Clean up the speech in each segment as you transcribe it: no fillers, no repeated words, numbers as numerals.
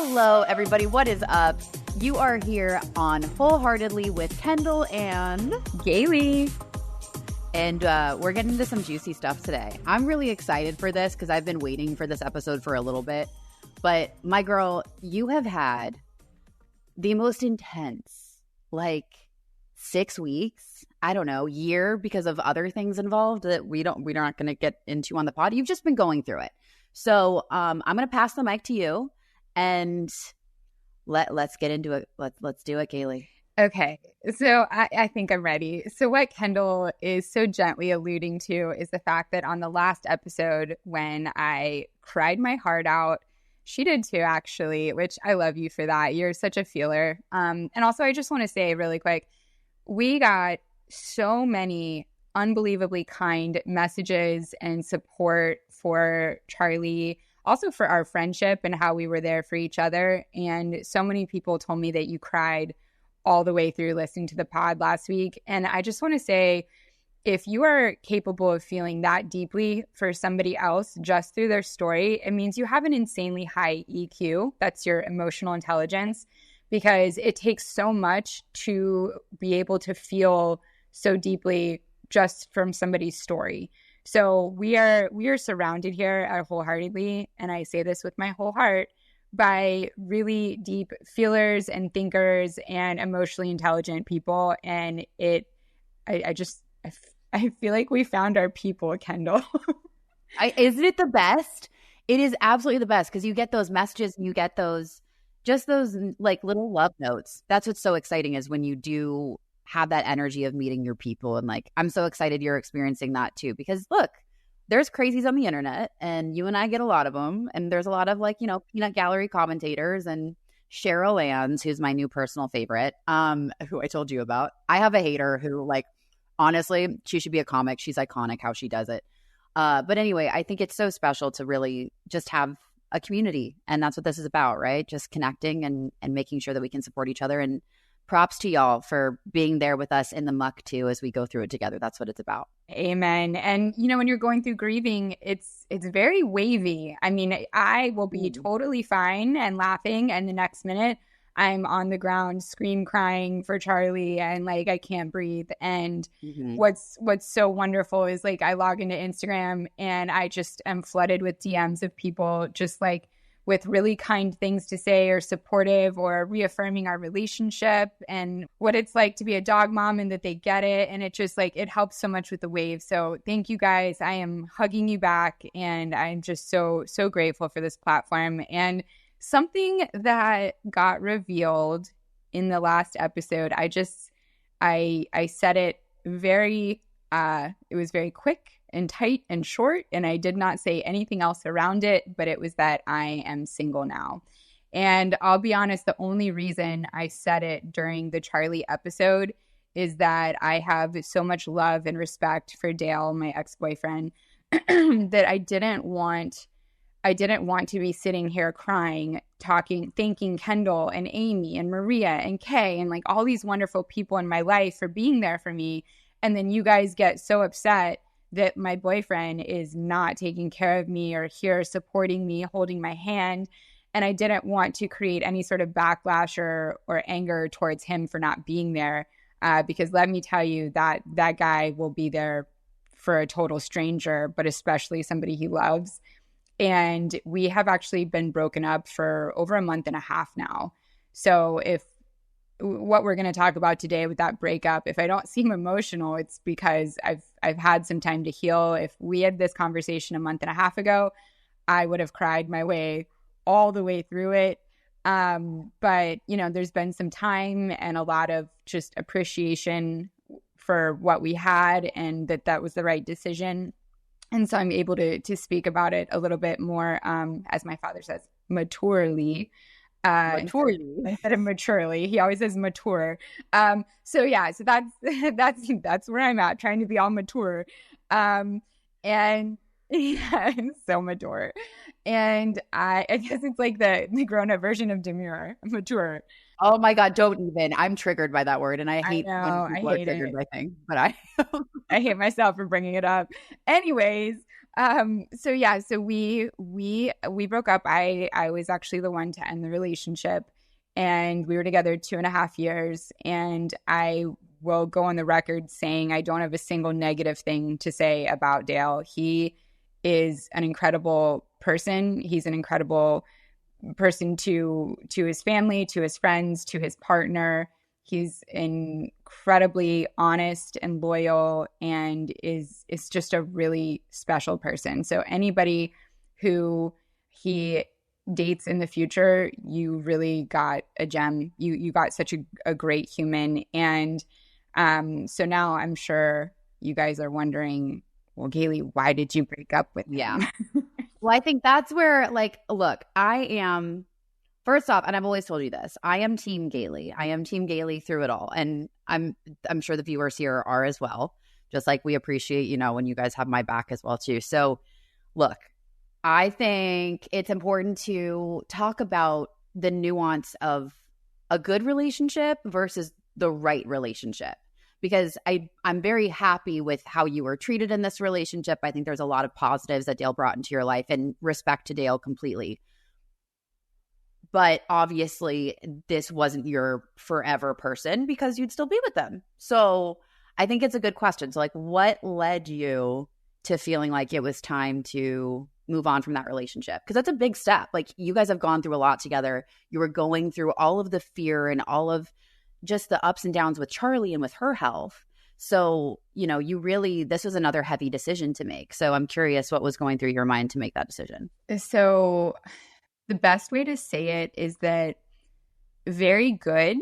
Hello, everybody. What is up? You are here on Wholeheartedly with Kendall and Galey. And we're getting into some juicy stuff today. I'm really excited for this because I've been waiting for this episode for a little bit. But my girl, you have had the most intense, 6 weeks, I don't know, year because of other things involved that we're not going to get into on the pod. You've just been going through it. So I'm going to pass the mic to you and let's get into it. Let's do it, Galey. Okay, so I think I'm ready. So what Kendall is so gently alluding to is the fact that on the last episode when I cried my heart out, she did too, actually, which I love you for that. You're such a feeler. And also, I just want to say really quick, we got so many unbelievably kind messages and support for Charlie, also for our friendship and how we were there for each other. And so many people told me that you cried all the way through listening to the pod last week. And I just want to say, if you are capable of feeling that deeply for somebody else just through their story, it means you have an insanely high EQ. That's your emotional intelligence, because it takes so much to be able to feel so deeply just from somebody's story. So we are surrounded here at Wholeheartedly, and I say this with my whole heart, by really deep feelers and thinkers and emotionally intelligent people. And I feel like we found our people, Kendall. Isn't it the best? It is absolutely the best because you get those messages and you get those little love notes. That's what's so exciting is when you do have that energy of meeting your people. And I'm so excited you're experiencing that too, because look, there's crazies on the internet and you and I get a lot of them. And there's a lot of peanut gallery commentators and Cheryl Ann's, who's my new personal favorite, who I told you about. I have a hater who honestly, she should be a comic. She's iconic how she does it. But anyway, I think it's so special to really just have a community. And that's what this is about, right? Just connecting and making sure that we can support each other. And props to y'all for being there with us in the muck too as we go through it together. That's what it's about. Amen. And when you're going through grieving, it's very wavy. I mean, I will be totally fine and laughing, and the next minute I'm on the ground crying for Charlie and I can't breathe. And what's so wonderful is I log into Instagram and I just am flooded with DMs of people just with really kind things to say or supportive or reaffirming our relationship and what it's like to be a dog mom and that they get it. And it just it helps so much with the wave. So thank you guys. I am hugging you back and I'm just so, so grateful for this platform. And something that got revealed in the last episode, I said it it was very quick and tight and short, and I did not say anything else around it, but it was that I am single now. And I'll be honest, the only reason I said it during the Charlie episode is that I have so much love and respect for Dale, my ex-boyfriend, that I didn't want to be sitting here crying, thanking Kendall and Amy and Maria and Kay and all these wonderful people in my life for being there for me. And then you guys get so upset that my boyfriend is not taking care of me or here supporting me, holding my hand. And I didn't want to create any sort of backlash or anger towards him for not being there. Because let me tell you that guy will be there for a total stranger, but especially somebody he loves. And we have actually been broken up for over a month and a half now. So if what we're going to talk about today with that breakup, if I don't seem emotional, it's because I've had some time to heal. If we had this conversation a month and a half ago, I would have cried my way all the way through it. But there's been some time and a lot of just appreciation for what we had and that was the right decision. And so I'm able to speak about it a little bit more, as my father says, maturely. Instead of maturely. He always says mature. So that's where I'm at, trying to be all mature. And yeah, so mature. And I guess it's the grown-up version of demure, mature. Oh my God, don't even. I'm triggered by that word. And I hate when people are triggered by things. But I hate myself for bringing it up. Anyways, So yeah, so we broke up. I was actually the one to end the relationship, and we were together 2.5 years. And I will go on the record saying I don't have a single negative thing to say about Dale. He is an incredible person. He's an incredible person to his family, to his friends, to his partner. He's incredibly honest and loyal, and is just a really special person. So anybody who he dates in the future, you really got a gem. You got such a great human. And so now I'm sure you guys are wondering, well, Galey, why did you break up with him? Yeah. Well, I think that's where, like, look, I am, first off, and I've always told you this, I am Team Galey. I am Team Galey through it all. And I'm sure the viewers here are as well. Just like we appreciate, when you guys have my back as well too. So look, I think it's important to talk about the nuance of a good relationship versus the right relationship. Because I'm very happy with how you were treated in this relationship. I think there's a lot of positives that Dale brought into your life, and respect to Dale completely. But obviously, this wasn't your forever person, because you'd still be with them. So I think it's a good question. So, like, what led you to feeling like it was time to move on from that relationship? Because that's a big step. Like, you guys have gone through a lot together. You were going through all of the fear and all of just the ups and downs with Charlie and with her health. So, this was another heavy decision to make. So I'm curious what was going through your mind to make that decision. So the best way to say it is that very good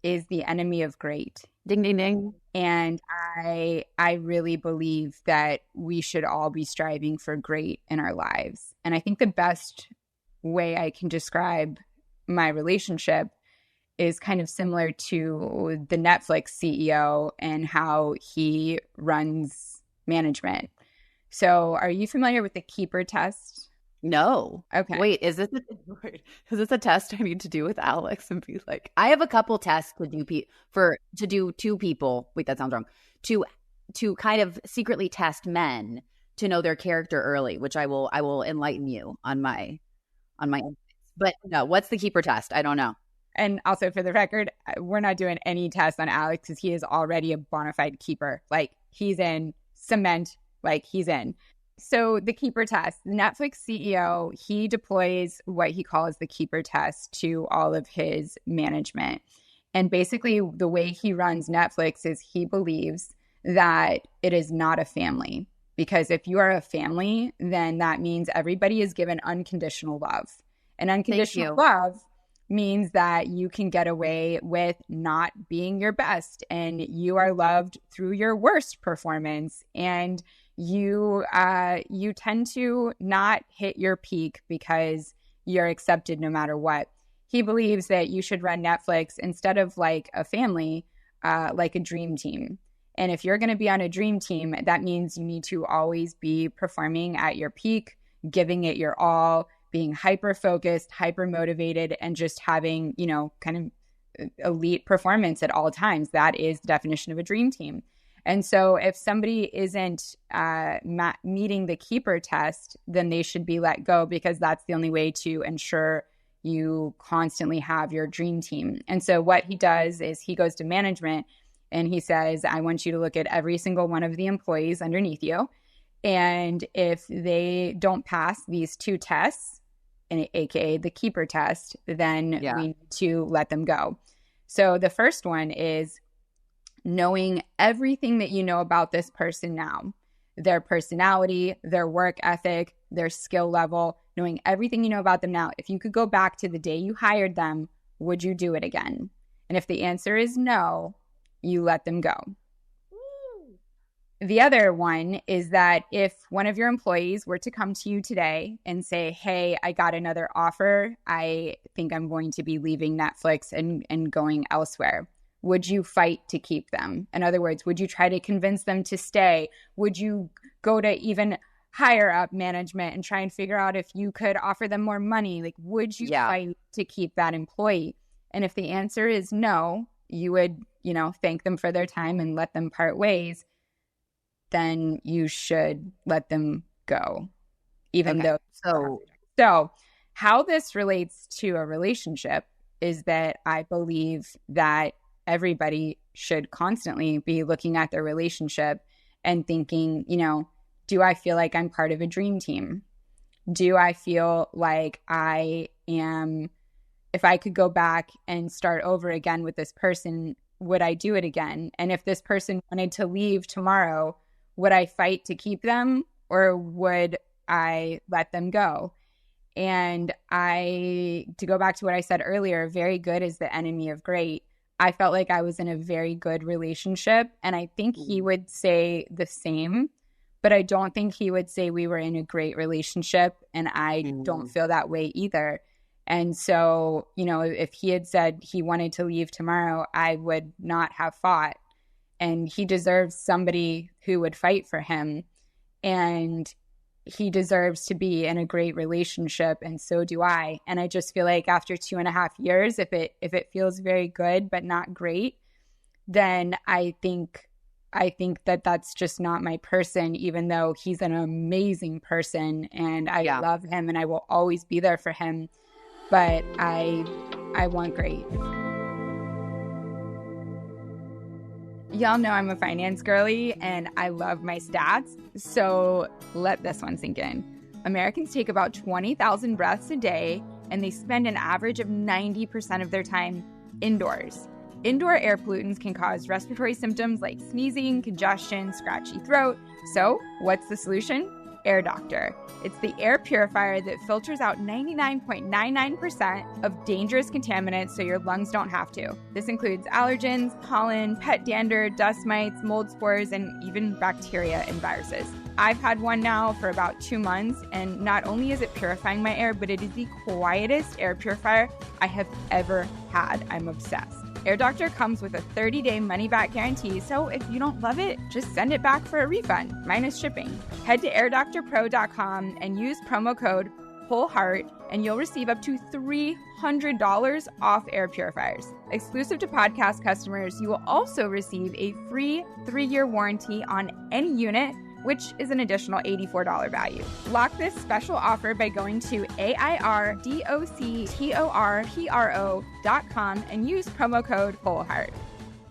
is the enemy of great. Ding, ding, ding. And I really believe that we should all be striving for great in our lives. And I think the best way I can describe my relationship is kind of similar to the Netflix CEO and how he runs management. So are you familiar with the keeper test? No. Okay. Wait, is this a test I need to do with Alex and be like, I have a couple tests to do to do two people. Wait, that sounds wrong. To kind of secretly test men to know their character early, which I will enlighten you on my but no, what's the keeper test? I don't know. And also, for the record, we're not doing any tests on Alex because he is already a bona fide keeper. Like, he's in cement, like he's in. So the keeper test, the Netflix CEO, he deploys what he calls the keeper test to all of his management. And basically, the way he runs Netflix is he believes that it is not a family. Because if you are a family, then that means everybody is given unconditional love. And unconditional love means that you can get away with not being your best, and you are loved through your worst performance, and you tend to not hit your peak because you're accepted no matter what. He believes that you should run Netflix instead of like a family, like a dream team. And if you're going to be on a dream team, that means you need to always be performing at your peak, giving it your all, being hyper focused, hyper motivated, and just having, kind of elite performance at all times. That is the definition of a dream team. And so if somebody isn't meeting the keeper test, then they should be let go, because that's the only way to ensure you constantly have your dream team. And so what he does is he goes to management and he says, I want you to look at every single one of the employees underneath you. And if they don't pass these two tests, aka the keeper test, then we need to let them go. So the first one is knowing everything that you know about this person now, their personality, their work ethic, their skill level, knowing everything you know about them now. If you could go back to the day you hired them, would you do it again? And if the answer is no, you let them go. The other one is that if one of your employees were to come to you today and say, hey, I got another offer, I think I'm going to be leaving Netflix and going elsewhere, would you fight to keep them? In other words, would you try to convince them to stay? Would you go to even higher up management and try and figure out if you could offer them more money? Like, would you fight to keep that employee? And if the answer is no, you would, thank them for their time and let them part ways. Then you should let them go, even though. So how this relates to a relationship is that I believe that everybody should constantly be looking at their relationship and thinking, do I feel like I'm part of a dream team? Do I feel like if I could go back and start over again with this person, would I do it again? And if this person wanted to leave tomorrow, would I fight to keep them, or would I let them go? And to go back to what I said earlier, very good is the enemy of great. I felt like I was in a very good relationship, and I think he would say the same, but I don't think he would say we were in a great relationship, and I don't feel that way either. And so, if he had said he wanted to leave tomorrow, I would not have fought. And he deserves somebody who would fight for him. And he deserves to be in a great relationship, and so do I. And I just feel like after 2.5 years, if it feels very good but not great, then I think that that's just not my person, even though he's an amazing person and I love him and I will always be there for him. But I want great. Y'all know I'm a finance girly and I love my stats, so let this one sink in. Americans take about 20,000 breaths a day, and they spend an average of 90% of their time indoors. Indoor air pollutants can cause respiratory symptoms like sneezing, congestion, scratchy throat. So, what's the solution? Air Doctor. It's the air purifier that filters out 99.99% of dangerous contaminants so your lungs don't have to. This includes allergens, pollen, pet dander, dust mites, mold spores, and even bacteria and viruses. I've had one now for about 2 months, and not only is it purifying my air, but it is the quietest air purifier I have ever had. I'm obsessed. Air Doctor comes with a 30-day money-back guarantee, so if you don't love it, just send it back for a refund, minus shipping. Head to airdoctorpro.com and use promo code WHOLEHEART, and you'll receive up to $300 off air purifiers. Exclusive to podcast customers, you will also receive a free 3-year warranty on any unit, which is an additional $84 value. Lock this special offer by going to airdoctorpro.com and use promo code WHOLEHEART.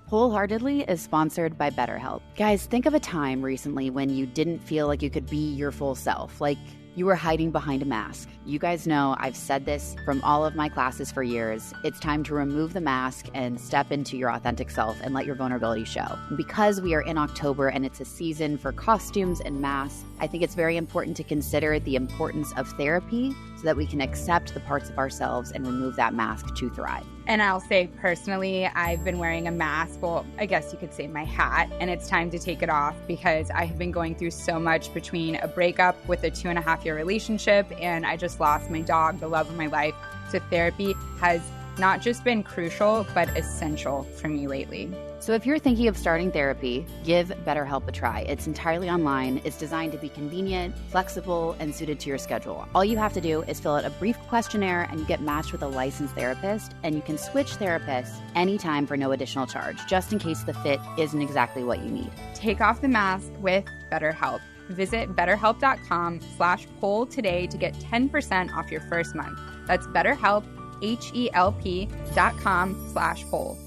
Wholeheartedly is sponsored by BetterHelp. Guys, think of a time recently when you didn't feel like you could be your full self, like you were hiding behind a mask. You guys know I've said this from all of my classes for years. It's time to remove the mask and step into your authentic self and let your vulnerability show. Because we are in October and it's a season for costumes and masks, I think it's very important to consider the importance of therapy so that we can accept the parts of ourselves and remove that mask to thrive. And I'll say personally, I've been wearing a mask, well, I guess you could say my hat, and it's time to take it off because I have been going through so much between a breakup with a 2.5-year relationship, and I just lost my dog, the love of my life. So therapy has not just been crucial, but essential for me lately. So if you're thinking of starting therapy, give BetterHelp a try. It's entirely online. It's designed to be convenient, flexible, and suited to your schedule. All you have to do is fill out a brief questionnaire and you get matched with a licensed therapist, and you can switch therapists anytime for no additional charge, just in case the fit isn't exactly what you need. Take off the mask with BetterHelp. Visit betterhelp.com/whole today to get 10% off your first month. That's BetterHelp, HELP.com/whole,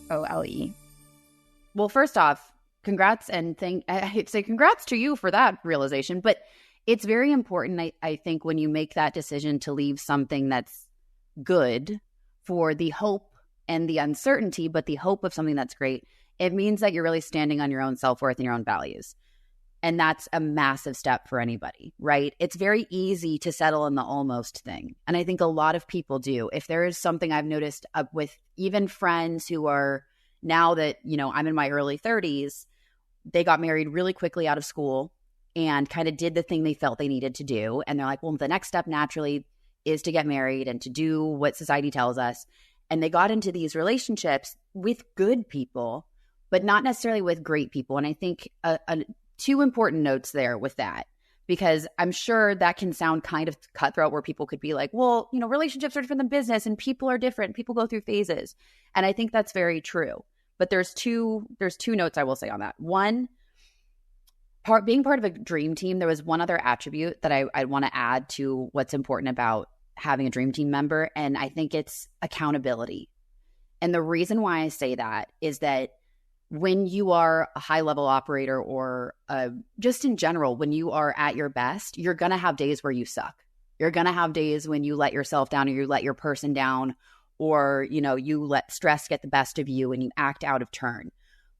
WHOLE. Well, first off, congrats, and I'd say congrats to you for that realization. But it's very important, I think, when you make that decision to leave something that's good for the hope and the uncertainty, but the hope of something that's great, it means that you're really standing on your own self-worth and your own values. And that's a massive step for anybody, right? It's very easy to settle in the almost thing. And I think a lot of people do. If there is something I've noticed with even friends who are now that, I'm in my early 30s, they got married really quickly out of school and kind of did the thing they felt they needed to do. And they're like, well, the next step naturally is to get married and to do what society tells us. And they got into these relationships with good people, but not necessarily with great people. And I think two important notes there with that, because I'm sure that can sound kind of cutthroat where people could be like, well, relationships are different than business and people are different. People go through phases. And I think that's very true. But there's two notes I will say on that. One, being part of a dream team, there was one other attribute that I want to add to what's important about having a dream team member, and I think it's accountability. And the reason why I say that is that when you are a high-level operator or just in general, when you are at your best, you're going to have days where you suck. You're going to have days when you let yourself down or you let your person down, or, you know, you let stress get the best of you and you act out of turn.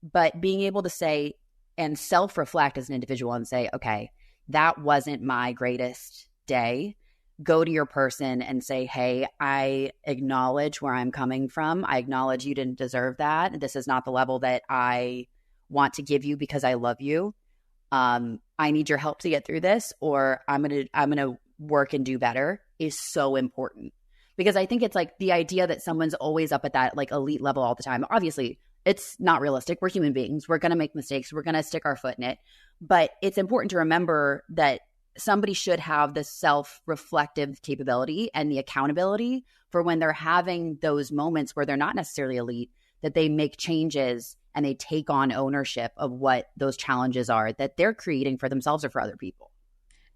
But being able to say and self-reflect as an individual and say, okay, that wasn't my greatest day. Go to your person and say, hey, I acknowledge where I'm coming from. I acknowledge you didn't deserve that. This is not the level that I want to give you because I love you. I need your help to get through this, or I'm gonna work and do better, is so important. Because I think it's like the idea that someone's always up at that like elite level all the time. Obviously, it's not realistic. We're human beings. We're going to make mistakes. We're going to stick our foot in it. But it's important to remember that somebody should have the self-reflective capability and the accountability for when they're having those moments where they're not necessarily elite, that they make changes and they take on ownership of what those challenges are that they're creating for themselves or for other people.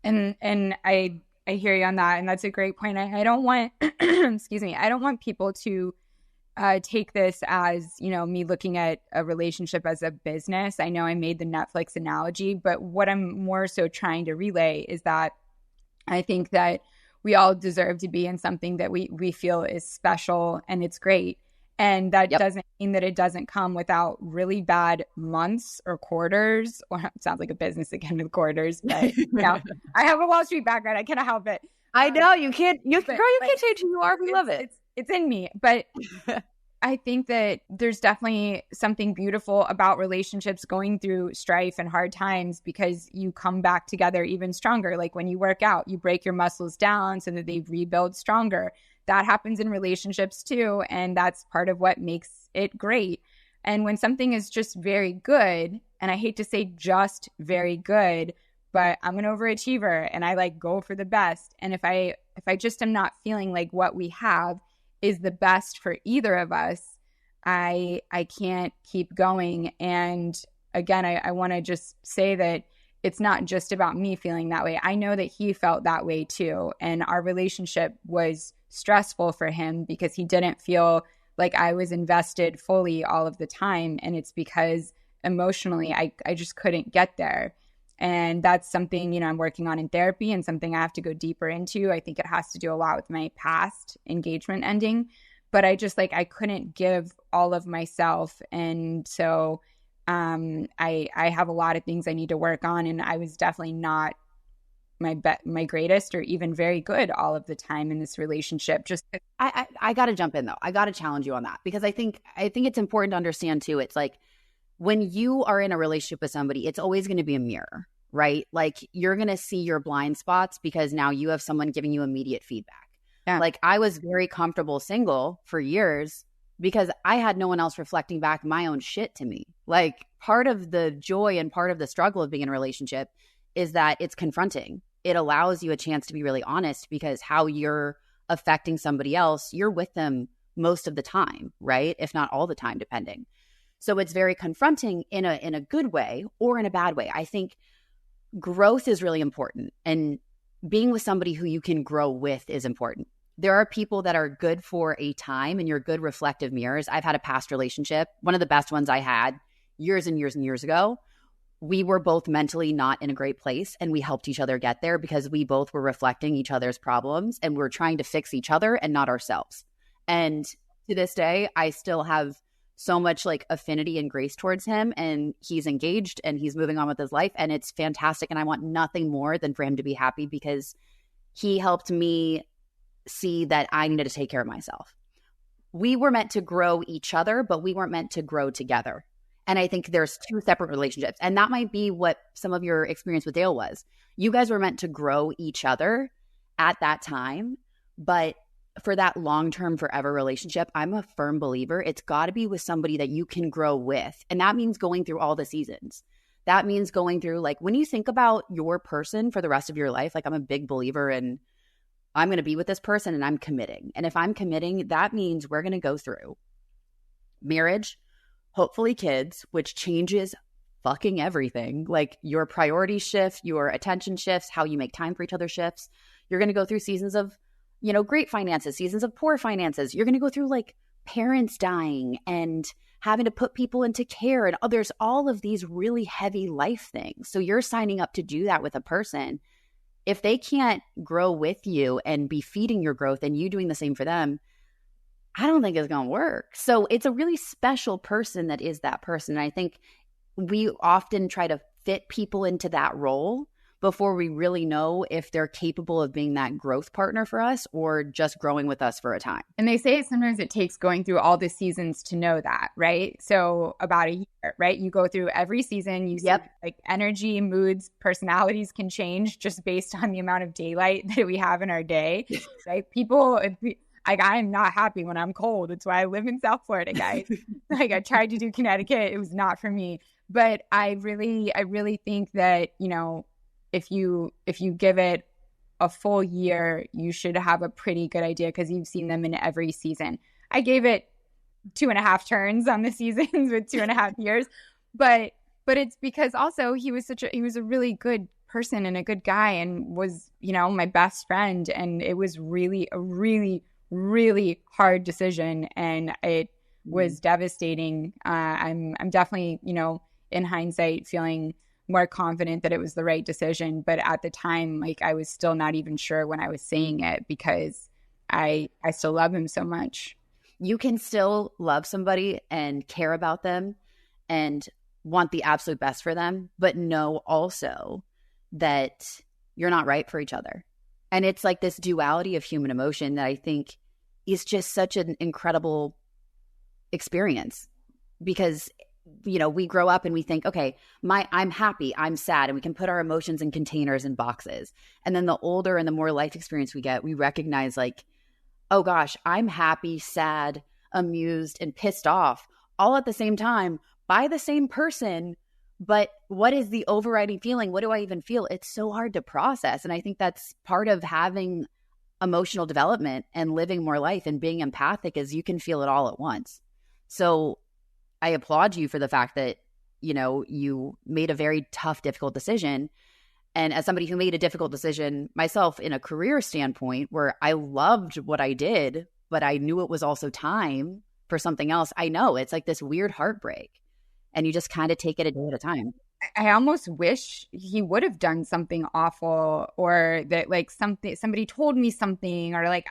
And I hear you on that. And that's a great point. I don't want, excuse me, I don't want people to take this as, you know, me looking at a relationship as a business. I know I made the Netflix analogy, but what I'm more so trying to relay is that I think that we all deserve to be in something that we feel is special and it's great. And that doesn't mean that it doesn't come without really bad months or quarters, or it sounds like a business again with quarters, but you know, I have a Wall Street background. I cannot help it. I know you can't change who you are. We love it. It's in me. But I think that there's definitely something beautiful about relationships going through strife and hard times, because you come back together even stronger. Like when you work out, you break your muscles down so that they rebuild stronger. That happens in relationships too. And that's part of what makes it great. And when something is just very good, and I hate to say just very good, but I'm an overachiever and I like go for the best. And if I just am not feeling like what we have is the best for either of us, I can't keep going. And again, I want to just say that it's not just about me feeling that way. I know that he felt that way too. And our relationship was stressful for him because he didn't feel like I was invested fully all of the time. And it's because emotionally, I just couldn't get there. And that's something, you know, I'm working on in therapy and something I have to go deeper into. I think it has to do a lot with my past engagement ending, but I couldn't give all of myself. And so I have a lot of things I need to work on. And I was definitely not my greatest or even very good all of the time in this relationship. Just I got to jump in though. I got to challenge you on that, because I think it's important to understand too. It's like when you are in a relationship with somebody, it's always going to be a mirror, right? Like you're going to see your blind spots because now you have someone giving you immediate feedback. Yeah. Like I was very comfortable single for years because I had no one else reflecting back my own shit to me. Like part of the joy and part of the struggle of being in a relationship is that it's confronting. It allows you a chance to be really honest, because how you're affecting somebody else, you're with them most of the time, right? If not all the time, depending. So it's very confronting in a good way or in a bad way. I think growth is really important, and being with somebody who you can grow with is important. There are people that are good for a time and you're good reflective mirrors. I've had a past relationship, one of the best ones I had years and years and years ago. We were both mentally not in a great place, and we helped each other get there because we both were reflecting each other's problems and we're trying to fix each other and not ourselves. And to this day, I still have so much like affinity and grace towards him, and he's engaged and he's moving on with his life, and it's fantastic. And I want nothing more than for him to be happy, because he helped me see that I needed to take care of myself. We were meant to grow each other, but we weren't meant to grow together. And I think there's two separate relationships, and that might be what some of your experience with Dale was. You guys were meant to grow each other at that time, but for that long-term forever relationship, I'm a firm believer it's got to be with somebody that you can grow with. And that means going through all the seasons. That means going through, like, when you think about your person for the rest of your life, like I'm a big believer in I'm going to be with this person and I'm committing. And if I'm committing, that means we're going to go through marriage, hopefully kids, which changes fucking everything. Like your priorities shift, your attention shifts, how you make time for each other shifts. You're going to go through seasons of, great finances, seasons of poor finances. You're going to go through like parents dying and having to put people into care, and there's all of these really heavy life things. So you're signing up to do that with a person. If they can't grow with you and be feeding your growth and you doing the same for them, I don't think it's going to work. So it's a really special person that is that person. And I think we often try to fit people into that role before we really know if they're capable of being that growth partner for us or just growing with us for a time. And they say sometimes it takes going through all the seasons to know that, right? So about a year, right? You go through every season, you see like energy, moods, personalities can change just based on the amount of daylight that we have in our day, right? People, like, I'm not happy when I'm cold. It's why I live in South Florida, guys. Like, I tried to do Connecticut. It was not for me. But I really think that, if you give it a full year, you should have a pretty good idea because you've seen them in every season. I gave it 2.5 turns on the seasons with 2.5 years, but it's because also he was a really good person and a good guy and was, my best friend. And it was really a really, really hard decision. And it was devastating. I'm definitely, in hindsight, feeling more confident that it was the right decision. But at the time, like, I was still not even sure when I was saying it because I still love him so much. You can still love somebody and care about them and want the absolute best for them, but know also that you're not right for each other. And it's like this duality of human emotion that I think is just such an incredible experience because we grow up and we think, okay, I'm happy, I'm sad, and we can put our emotions in containers and boxes. And then the older and the more life experience we get, we recognize like, oh gosh, I'm happy, sad, amused, and pissed off all at the same time by the same person. But what is the overriding feeling? What do I even feel? It's so hard to process. And I think that's part of having emotional development and living more life and being empathic is you can feel it all at once. So I applaud you for the fact that, you made a very tough, difficult decision. And as somebody who made a difficult decision myself in a career standpoint where I loved what I did, but I knew it was also time for something else, I know it's like this weird heartbreak and you just kind of take it a day at a time. I almost wish he would have done something awful or that like somebody told me something or like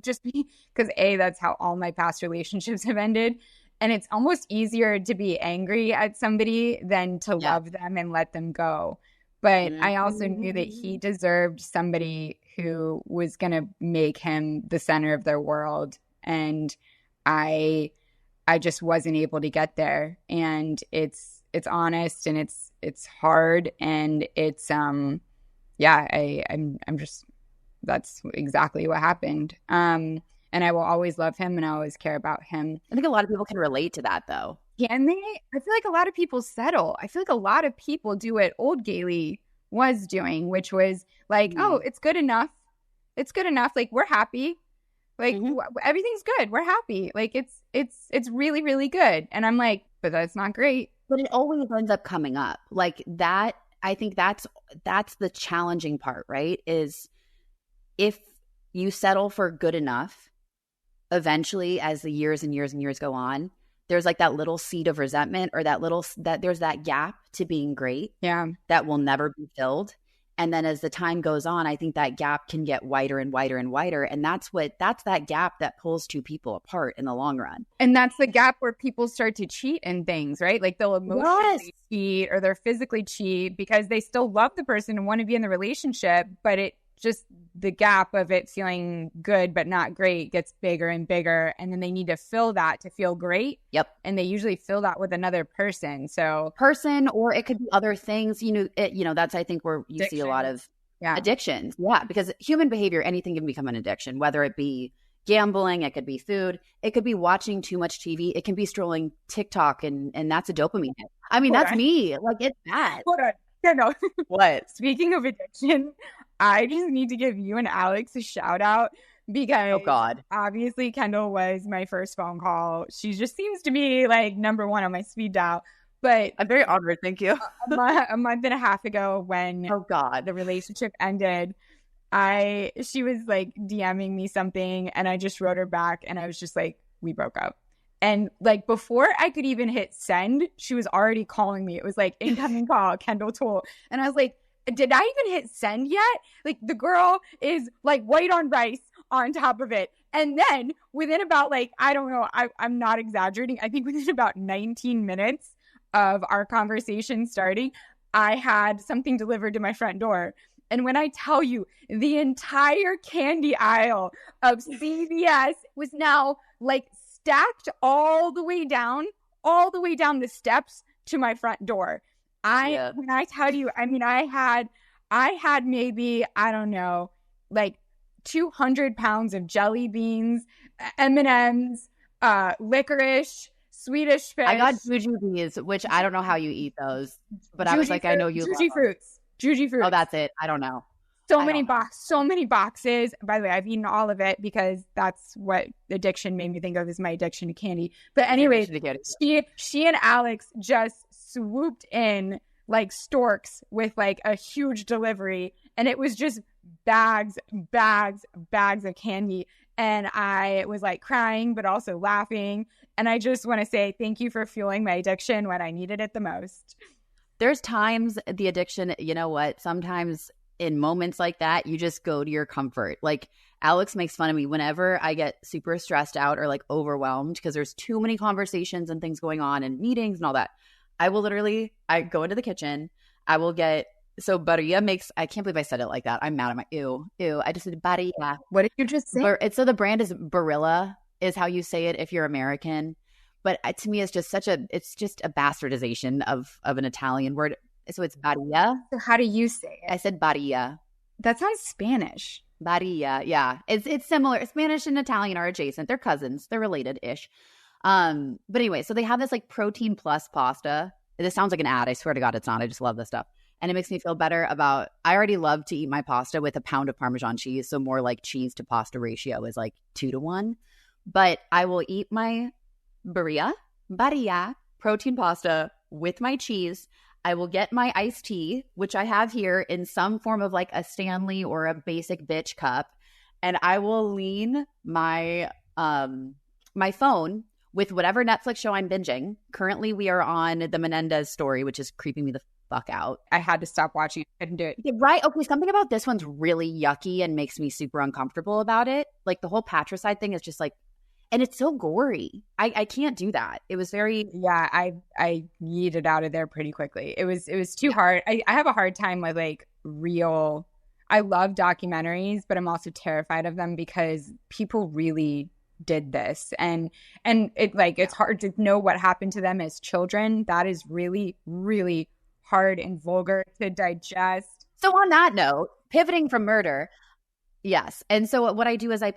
just because that's how all my past relationships have ended. And it's almost easier to be angry at somebody than to love them and let them go. But I also knew that he deserved somebody who was going to make him the center of their world. And I just wasn't able to get there. And it's honest and it's hard and it's I'm just that's exactly what happened. And I will always love him and I always care about him. I think a lot of people can relate to that though. Can they? I feel like a lot of people settle. I feel like a lot of people do what old Galey was doing, which was like, oh, it's good enough. It's good enough. Like, we're happy. Like, everything's good. We're happy. Like, it's really, really good. And I'm like, but that's not great. But it always ends up coming up. Like that, I think that's the challenging part, right? Is if you settle for good enough, eventually as the years and years and years go on, there's like that little seed of resentment or that there's that gap to being great that will never be filled. And then as the time goes on, I think that gap can get wider and wider and wider. And that's that gap that pulls two people apart in the long run. And that's the gap where people start to cheat in things, right? Like they'll emotionally cheat or they'll physically cheat because they still love the person and want to be in the relationship, but it just the gap of it feeling good but not great gets bigger and bigger, and then they need to fill that to feel great. Yep. And they usually fill that with another person. Or it could be other things. That's I think where you see a lot of addictions. Yeah, because human behavior, anything can become an addiction. Whether it be gambling, it could be food, it could be watching too much TV, it can be strolling TikTok, and that's a dopamine hit. I mean, that's me. Like it's bad. Hold on. No. What? Speaking of addiction, I just need to give you and Alex a shout out because obviously Kendall was my first phone call. She just seems to be like number one on my speed dial. But I'm very honored. Thank you. a month and a half ago, when Oh God, the relationship ended, she was like DMing me something, and I just wrote her back, and I was just like, we broke up. And like before I could even hit send, she was already calling me. It was like incoming call, Kendall Toll. And I was like, did I even hit send yet? Like the girl is like white on rice on top of it. And then within about like, I don't know, I'm not exaggerating. I think within about 19 minutes of our conversation starting, I had something delivered to my front door. And when I tell you, the entire candy aisle of CVS was now like stacked all the way down the steps to my front door. When I tell you, I mean, I had maybe, I don't know, like 200 pounds of jelly beans, M&Ms, licorice, Swedish fish. I got jujubes, which I don't know how you eat those, but I was like, I know you love fruits. Juji fruits. Oh, that's it. I don't know. So many boxes. By the way, I've eaten all of it because that's what addiction made me think of, is my addiction to candy. But anyway, she and Alex just swooped in like storks with like a huge delivery, and it was just bags of candy. And I was like crying, but also laughing. And I just want to say thank you for fueling my addiction when I needed it the most. There's times the addiction, you know what? Sometimes in moments like that, you just go to your comfort. Like Alex makes fun of me whenever I get super stressed out or like overwhelmed because there's too many conversations and things going on and meetings and all that. I go into the kitchen. So Barilla makes, I can't believe I said it like that. I'm mad at my, ew. I just said Barilla. What did you just say? So the brand is Barilla is how you say it if you're American. But to me, it's just a bastardization of an Italian word. So it's Barilla. So how do you say it? I said Barilla. That sounds Spanish. Barilla, yeah. It's similar. Spanish and Italian are adjacent. They're cousins. They're related-ish. But anyway, so they have this like protein plus pasta. This sounds like an ad. I swear to God, it's not. I just love this stuff. And it makes me feel better I already love to eat my pasta with a pound of Parmesan cheese. So more like cheese to pasta ratio is like 2-to-1. But I will eat my Barilla protein pasta with my cheese. I will get my iced tea, which I have here in some form of like a Stanley or a basic bitch cup. And I will lean my my phone with whatever Netflix show I'm binging. Currently, we are on the Menendez story, which is creeping me the fuck out. I had to stop watching. I couldn't do it. Right. Okay. Something about this one's really yucky and makes me super uncomfortable about it. Like the whole patricide thing is just like, and it's so gory. I can't do that. It was very... Yeah, I yeeted out of there pretty quickly. It was too hard. I have a hard time with like real... I love documentaries, but I'm also terrified of them because people really did this. And it like it's hard to know what happened to them as children. That is really, really hard and vulgar to digest. So on that note, pivoting from murder... Yes. And so what I do is I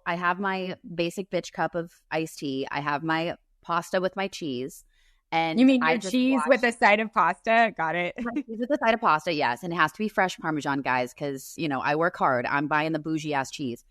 have my basic bitch cup of iced tea. I have my pasta with my cheese. And you mean your cheese with a side of pasta? Got it. Cheese with a side of pasta, yes. And it has to be fresh Parmesan, guys, because, you know, I work hard. I'm buying the bougie-ass cheese.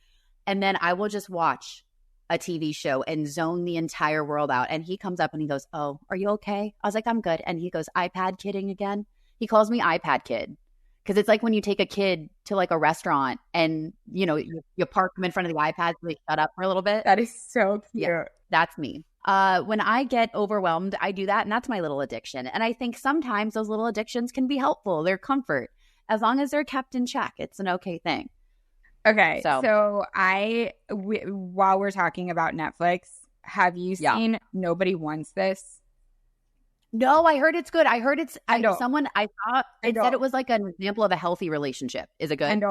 And then I will just watch a TV show and zone the entire world out. And he comes up and he goes, "Oh, are you okay?" I was like, "I'm good." And he goes, "iPad kidding again?" He calls me iPad kid. Because it's like when you take a kid to like a restaurant and, you know, you park them in front of the iPad so they shut up for a little bit. That is so cute. Yeah, that's me. When I get overwhelmed, I do that. And that's my little addiction. And I think sometimes those little addictions can be helpful. They're comfort. As long as they're kept in check, it's an okay thing. Okay. So while we're talking about Netflix, have you seen Nobody Wants This? No, I heard it's good. I heard it's someone I thought it said it was like an example of a healthy relationship. Is it good?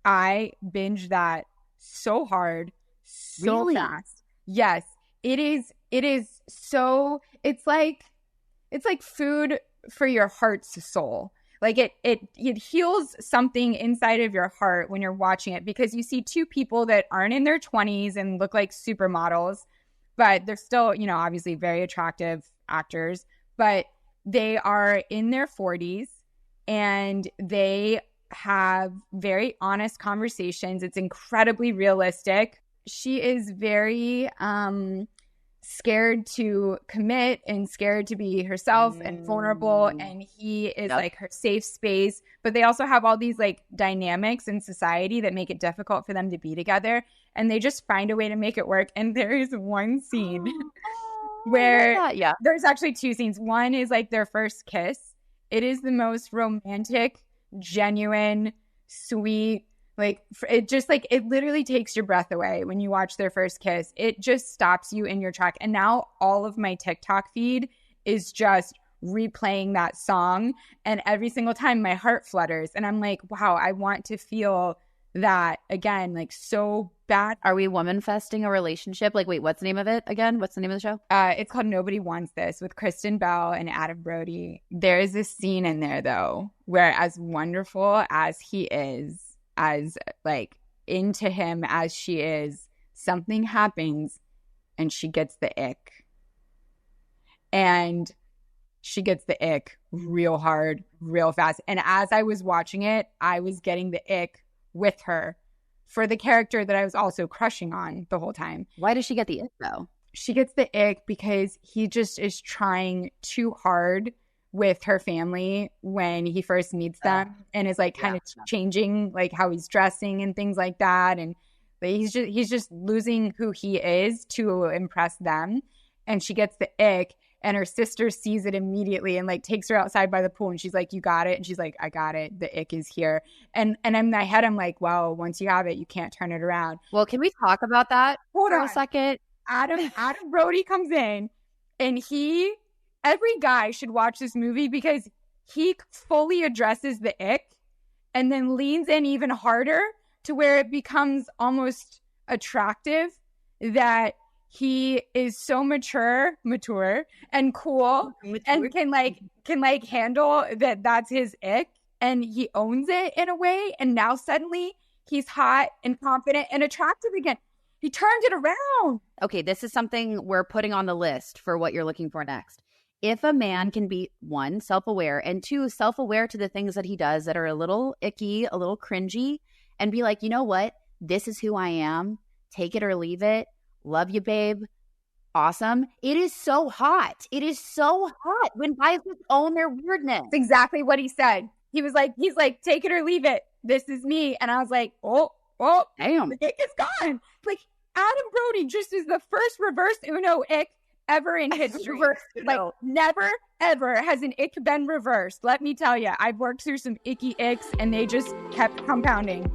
I binged that so hard, so fast. Yes, it is. It is so. It's like food for your heart's soul. Like it heals something inside of your heart when you're watching it because you see two people that aren't in their 20s and look like supermodels, but they're still, you know, obviously very attractive actors, but they are in their 40s and they have very honest conversations. It's incredibly realistic. She is very scared to commit and scared to be herself and vulnerable, and he is like her safe space. But they also have all these like dynamics in society that make it difficult for them to be together, and they just find a way to make it work. And there is one scene where there's actually two scenes. One is like their first kiss. It is the most romantic, genuine, sweet, like it just like it literally takes your breath away when you watch their first kiss. It just stops you in your track. And now all of my TikTok feed is just replaying that song, and every single time my heart flutters, and I'm like, wow, I want to feel that again, like so bad. Are we woman festing a relationship? Like, wait, what's the name of it again? What's the name of the show? It's called Nobody Wants This with Kristen Bell and Adam Brody. There is a scene in there though where, as wonderful as he is, as like into him as she is, something happens and she gets the ick. And she gets the ick real hard, real fast. And as I was watching it, I was getting the ick with her for the character that I was also crushing on the whole time. Why does she get the ick though? She gets the ick because he just is trying too hard with her family when he first meets them, and is like kind of changing like how he's dressing and things like that. And he's just losing who he is to impress them. And she gets the ick, and her sister sees it immediately and like takes her outside by the pool, and she's like, you got it? And she's like, I got it. The ick is here. And in my head, I'm like, well, once you have it, you can't turn it around. Well, can we talk about that for a second? Adam Brody comes in, and every guy should watch this movie because he fully addresses the ick and then leans in even harder to where it becomes almost attractive that he is so mature and cool and can handle that. That's his ick, and he owns it in a way. And now suddenly he's hot and confident and attractive again. He turned it around. Okay, this is something we're putting on the list for what you're looking for next. If a man can be, one, self-aware, and two, self-aware to the things that he does that are a little icky, a little cringy, and be like, you know what? This is who I am. Take it or leave it. Love you, babe. Awesome. It is so hot. It is so hot when guys just own their weirdness. That's exactly what he said. He's like, take it or leave it. This is me. And I was like, oh, damn. The ick is gone. Like, Adam Brody just is the first reverse Uno ick ever in history. Like, never, ever has an ick been reversed. Let me tell you, I've worked through some icky icks, and they just kept compounding.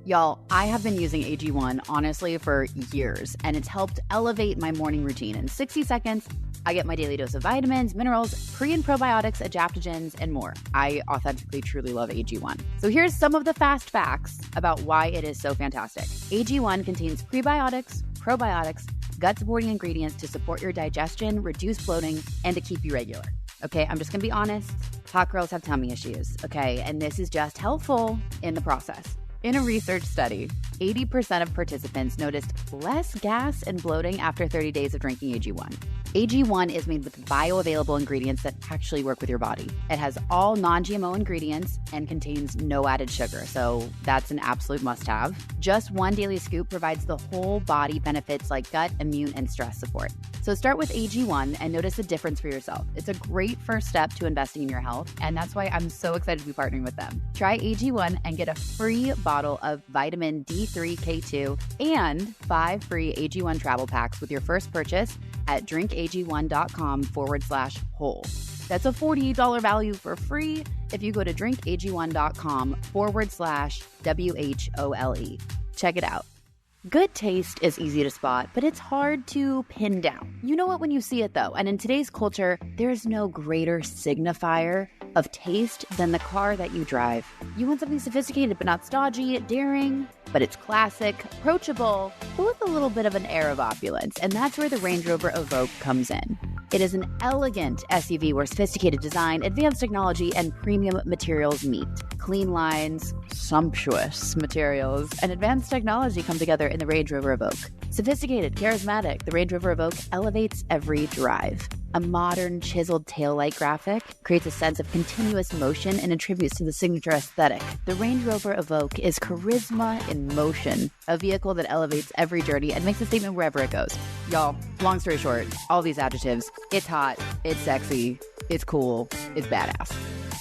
Y'all, I have been using AG1, honestly, for years, and it's helped elevate my morning routine. In 60 seconds, I get my daily dose of vitamins, minerals, pre- and probiotics, adaptogens, and more. I authentically, truly love AG1. So here's some of the fast facts about why it is so fantastic. AG1 contains prebiotics, probiotics, gut-supporting ingredients to support your digestion, reduce bloating, and to keep you regular. Okay, I'm just gonna be honest. Hot girls have tummy issues, okay? And this is just helpful in the process. In a research study, 80% of participants noticed less gas and bloating after 30 days of drinking AG1. AG1 is made with bioavailable ingredients that actually work with your body. It has all non-GMO ingredients and contains no added sugar, so that's an absolute must-have. Just one daily scoop provides the whole body benefits like gut, immune, and stress support. So start with AG1 and notice the difference for yourself. It's a great first step to investing in your health, and that's why I'm so excited to be partnering with them. Try AG1 and get a free bottle of vitamin D3K2 and 5 free AG1 travel packs with your first purchase at drinkag1.com/whole. That's a $48 value for free if you go to drinkag1.com/WHOLE. Check it out. Good taste is easy to spot, but it's hard to pin down. You know it when you see it, though. And in today's culture, there's no greater signifier of taste than the car that you drive. You want something sophisticated, but not stodgy, daring, but it's classic, approachable, but with a little bit of an air of opulence. And that's where the Range Rover Evoque comes in. It is an elegant SUV where sophisticated design, advanced technology, and premium materials meet. Clean lines, sumptuous materials, and advanced technology come together in the Range Rover Evoque. Sophisticated, charismatic, the Range Rover Evoque elevates every drive. A modern, chiseled taillight graphic creates a sense of continuous motion and attributes to the signature aesthetic. The Range Rover Evoque is charisma in motion, a vehicle that elevates every journey and makes a statement wherever it goes. Y'all, long story short, all these adjectives: it's hot, it's sexy, it's cool, it's badass.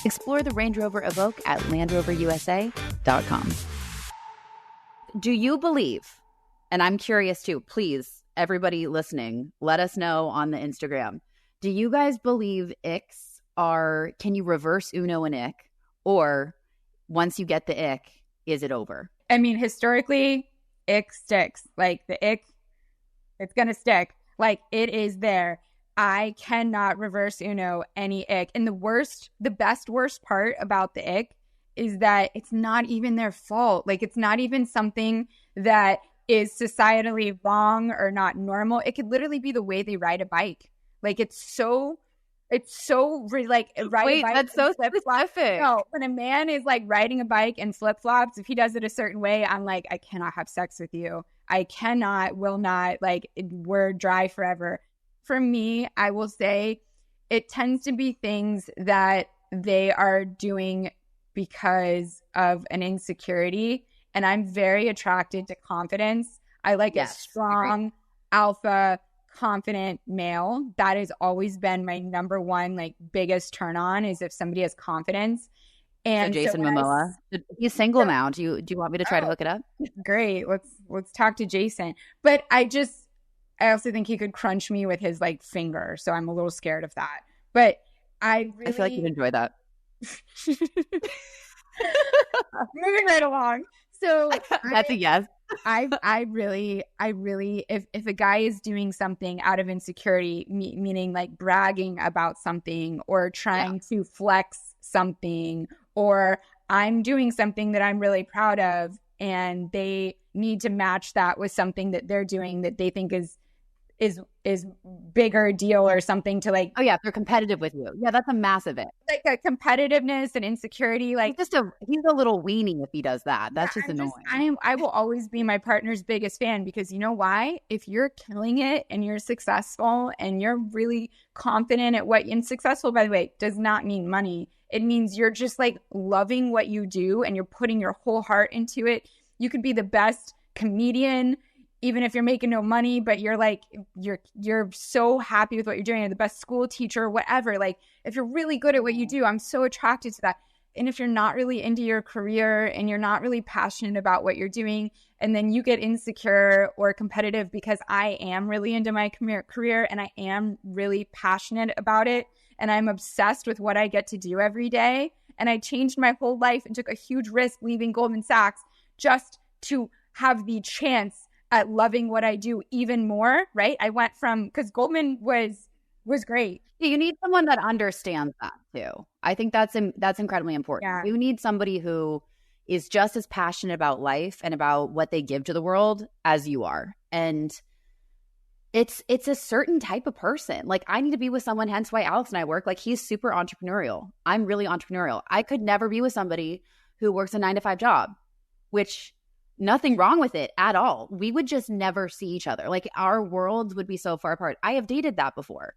Explore the Range Rover Evoque at LandRoverUSA.com. Do you believe, and I'm curious too, please, everybody listening, let us know on the Instagram. Do you guys believe icks are, can you reverse Uno an ick? Or once you get the ick, is it over? I mean, historically, ick sticks. Like the ick, it's going to stick. Like it is there. I cannot reverse Uno any ick. And the best worst part about the ick is that it's not even their fault. Like it's not even something that is societally wrong or not normal. It could literally be the way they ride a bike. Like it's so like wait, that's so specific. No, when a man is like riding a bike and flip flops, if he does it a certain way, I'm like, I cannot have sex with you. I cannot, will not. Like we're dry forever. For me, I will say it tends to be things that they are doing because of an insecurity, and I'm very attracted to confidence. I like a strong alpha confident male. That has always been my number one, like biggest turn on, is if somebody has confidence. And so Jason Momoa, he's single now. Do you want me to try to hook it up? Great. Let's talk to Jason. But I also think he could crunch me with his like finger. So I'm a little scared of that. But I feel like you'd enjoy that. Moving right along. So that's a yes. I really, if a guy is doing something out of insecurity, meaning like bragging about something or trying to flex something, or I'm doing something that I'm really proud of and they need to match that with something that they're doing that they think is bigger deal or something to like, oh yeah, they're competitive with you. Yeah, that's a massive it. Like a competitiveness and insecurity. Like he's a little weenie if he does that. That's just annoying. I will always be my partner's biggest fan, because you know why? If you're killing it and you're successful and you're really confident at and successful, by the way, does not mean money. It means you're just like loving what you do and you're putting your whole heart into it. You could be the best comedian, even if you're making no money, but you're like, you're so happy with what you're doing, you're the best school teacher, whatever. Like if you're really good at what you do, I'm so attracted to that. And if you're not really into your career and you're not really passionate about what you're doing, and then you get insecure or competitive, because I am really into my career and I am really passionate about it, and I'm obsessed with what I get to do every day. And I changed my whole life and took a huge risk leaving Goldman Sachs just to have the chance at loving what I do even more, right? I went from, because Goldman was great. You need someone that understands that too. I think that's incredibly important. Yeah. You need somebody who is just as passionate about life and about what they give to the world as you are. And it's a certain type of person. Like I need to be with someone, hence why Alex and I work. Like he's super entrepreneurial. I'm really entrepreneurial. I could never be with somebody who works a 9-to-5 job, which nothing wrong with it at all. We would just never see each other. Like our worlds would be so far apart. I have dated that before.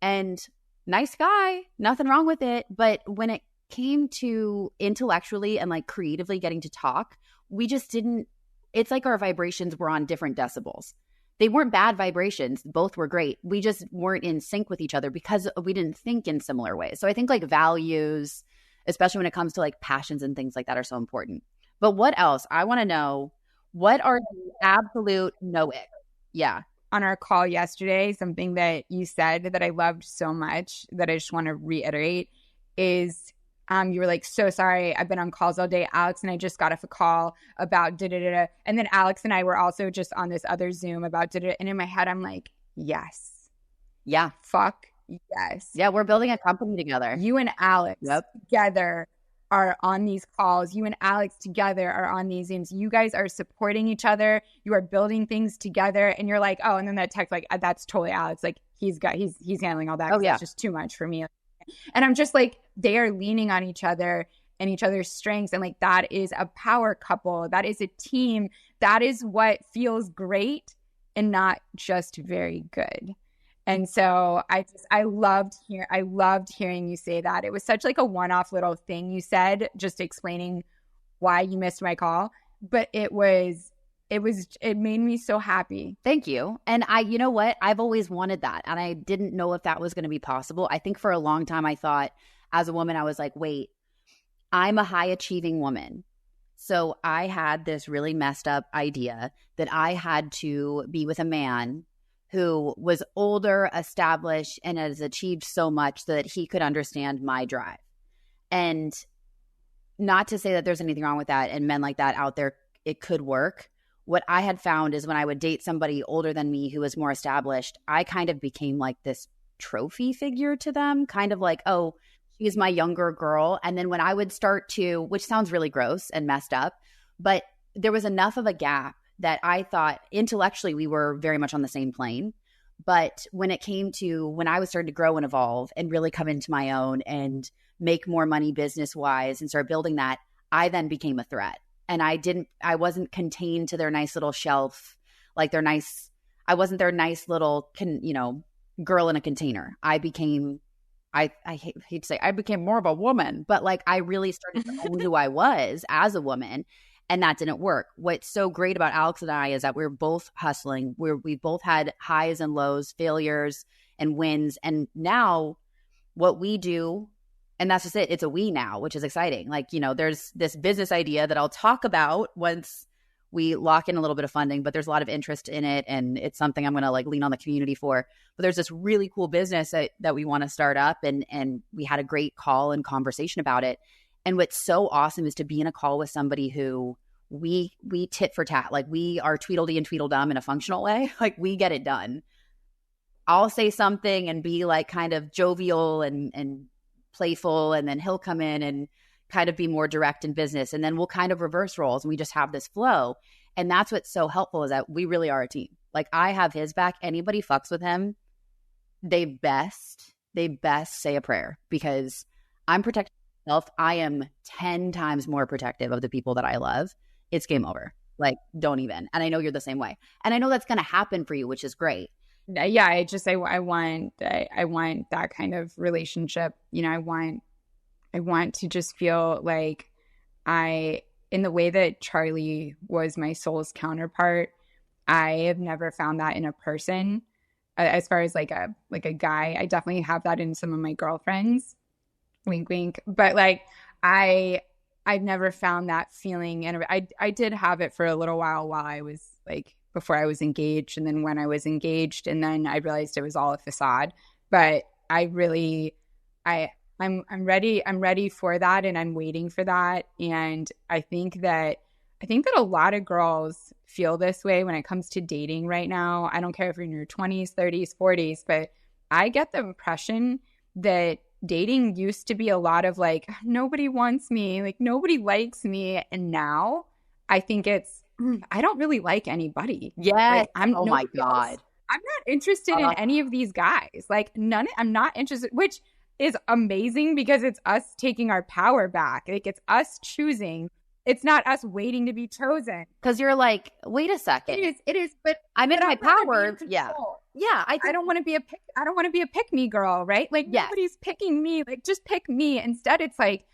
And nice guy, nothing wrong with it. But when it came to intellectually and like creatively getting to talk, we just didn't, it's like our vibrations were on different decibels. They weren't bad vibrations. Both were great. We just weren't in sync with each other because we didn't think in similar ways. So I think like values, especially when it comes to like passions and things like that, are so important. But what else? I want to know, what are the absolute no ick? Yeah. On our call yesterday, something that you said that I loved so much that I just want to reiterate is you were like, so sorry, I've been on calls all day, Alex, and I just got off a call about da-da-da-da. And then Alex and I were also just on this other Zoom about da-da-da. And in my head, I'm like, yes. Yeah. Fuck yes. Yeah, we're building a company together. You and Alex together are on these calls. You and Alex together are on these Zooms. You guys are supporting each other. You are building things together. And you're like, oh, and then that text, like, that's totally Alex. Like he's handling all that. Oh, yeah. It's just too much for me. And I'm just like, they are leaning on each other and each other's strengths. And like, that is a power couple. That is a team. That is what feels great and not just very good. And so I loved hearing you say that. It was such like a one-off little thing you said, just explaining why you missed my call, but it made me so happy. Thank you. And you know what? I've always wanted that. And I didn't know if that was going to be possible. I think for a long time, I thought as a woman, I was like, wait, I'm a high achieving woman. So I had this really messed up idea that I had to be with a man who was older, established, and has achieved so much so that he could understand my drive. And not to say that there's anything wrong with that, and men like that out there, it could work. What I had found is when I would date somebody older than me who was more established, I kind of became like this trophy figure to them, kind of like, oh, she's my younger girl. And then when I would start to, which sounds really gross and messed up, but there was enough of a gap that I thought intellectually we were very much on the same plane. But when it came to when I was starting to grow and evolve and really come into my own and make more money business-wise and start building that, I then became a threat. And I wasn't contained to their nice little shelf, like I wasn't their nice little, girl in a container. I hate to say, I became more of a woman, but like I really started to own who I was as a woman, and that didn't work. What's so great about Alex and I is that we're both hustling. We both had highs and lows, failures and wins. And now what we do, and that's just it. It's a we now, which is exciting. Like, there's this business idea that I'll talk about once we lock in a little bit of funding, but there's a lot of interest in it. And it's something I'm going to like lean on the community for. But there's this really cool business that we want to start up. And we had a great call and conversation about it. And what's so awesome is to be in a call with somebody who we tit for tat. Like we are Tweedledee and Tweedledum in a functional way. Like we get it done. I'll say something and be like kind of jovial and playful, and then he'll come in and kind of be more direct in business, and then we'll kind of reverse roles and we just have this flow. And that's what's so helpful, is that we really are a team. Like I have his back. Anybody fucks with him, they best say a prayer, because I'm protecting myself. I am 10 times more protective of the people that I love. It's game over. Like don't even. And I know you're the same way, and I know that's going to happen for you, which is great. Yeah, I want that kind of relationship. I want to just feel like in the way that Charlie was my soul's counterpart, I have never found that in a person. As far as like a guy, I definitely have that in some of my girlfriends. Wink, wink. But like I've never found that feeling, and I did have it for a little while I was like, before I was engaged, and then when I was engaged, and then I realized it was all a facade. But I'm ready for that, and I'm waiting for that. And I think that a lot of girls feel this way when it comes to dating right now. I don't care if you're in your 20s, 30s, 40s, but I get the impression that dating used to be a lot of like, nobody wants me, like nobody likes me. And now I think it's, I don't really like anybody. Yes. Like, oh my God. Else. I'm not interested in any of these guys. Like I'm not interested, which is amazing because it's us taking our power back. Like it's us choosing. It's not us waiting to be chosen. Because you're like, wait a second. It is, but I'm in my power. Yeah. Yeah. I don't want to be a pick me girl, right? Like nobody's picking me. Like just pick me. Instead, it's like,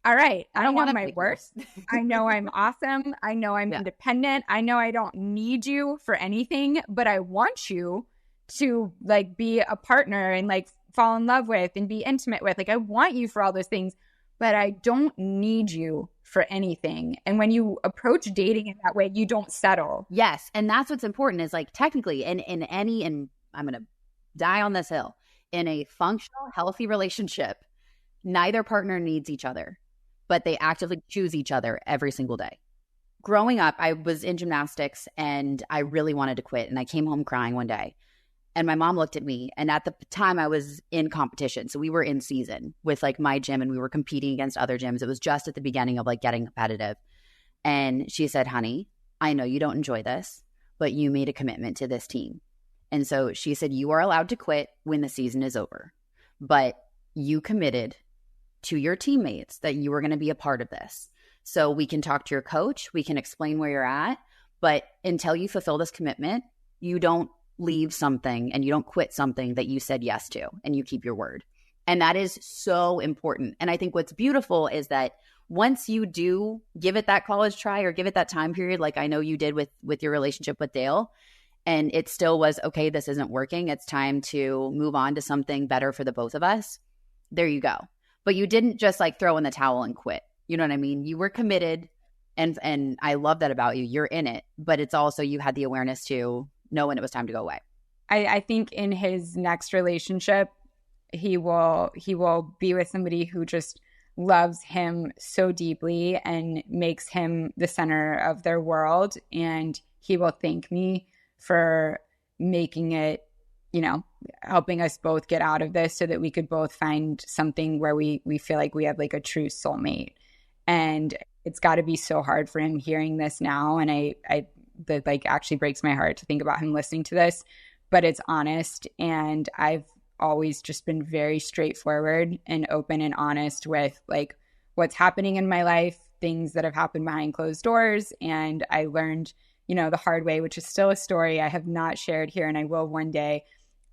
all right, I don't want my worst. I know I'm awesome. I know I'm independent. I know I don't need you for anything, but I want you to like be a partner and like fall in love with and be intimate with. Like I want you for all those things, but I don't need you for anything. And when you approach dating in that way, you don't settle. Yes. And that's what's important, is like technically and I'm going to die on this hill, in a functional, healthy relationship, neither partner needs each other, but they actively choose each other every single day. Growing up, I was in gymnastics and I really wanted to quit. And I came home crying one day. And my mom looked at me, and at the time I was in competition. So we were in season with like my gym, and we were competing against other gyms. It was just at the beginning of like getting competitive. And she said, honey, I know you don't enjoy this, but you made a commitment to this team. And so she said, you are allowed to quit when the season is over, but you committed to your teammates that you were going to be a part of this. So we can talk to your coach, we can explain where you're at, but until you fulfill this commitment, you don't leave something and you don't quit something that you said yes to, and you keep your word. And that is so important. And I think what's beautiful is that once you do give it that college try or give it that time period, like I know you did with your relationship with Dale, and it still was, okay, this isn't working, it's time to move on to something better for the both of us. There you go. But you didn't just like throw in the towel and quit. You know what I mean? You were committed, and I love that about you. You're in it, but it's also you had the awareness to know when it was time to go away. I think in his next relationship, he will be with somebody who just loves him so deeply and makes him the center of their world. And he will thank me for making it, helping us both get out of this so that we could both find something where we feel like we have like a true soulmate. And it's got to be so hard for him hearing this now. And that like actually breaks my heart to think about him listening to this, but it's honest. And I've always just been very straightforward and open and honest with like what's happening in my life, things that have happened behind closed doors. And I learned, the hard way, which is still a story I have not shared here, and I will one day,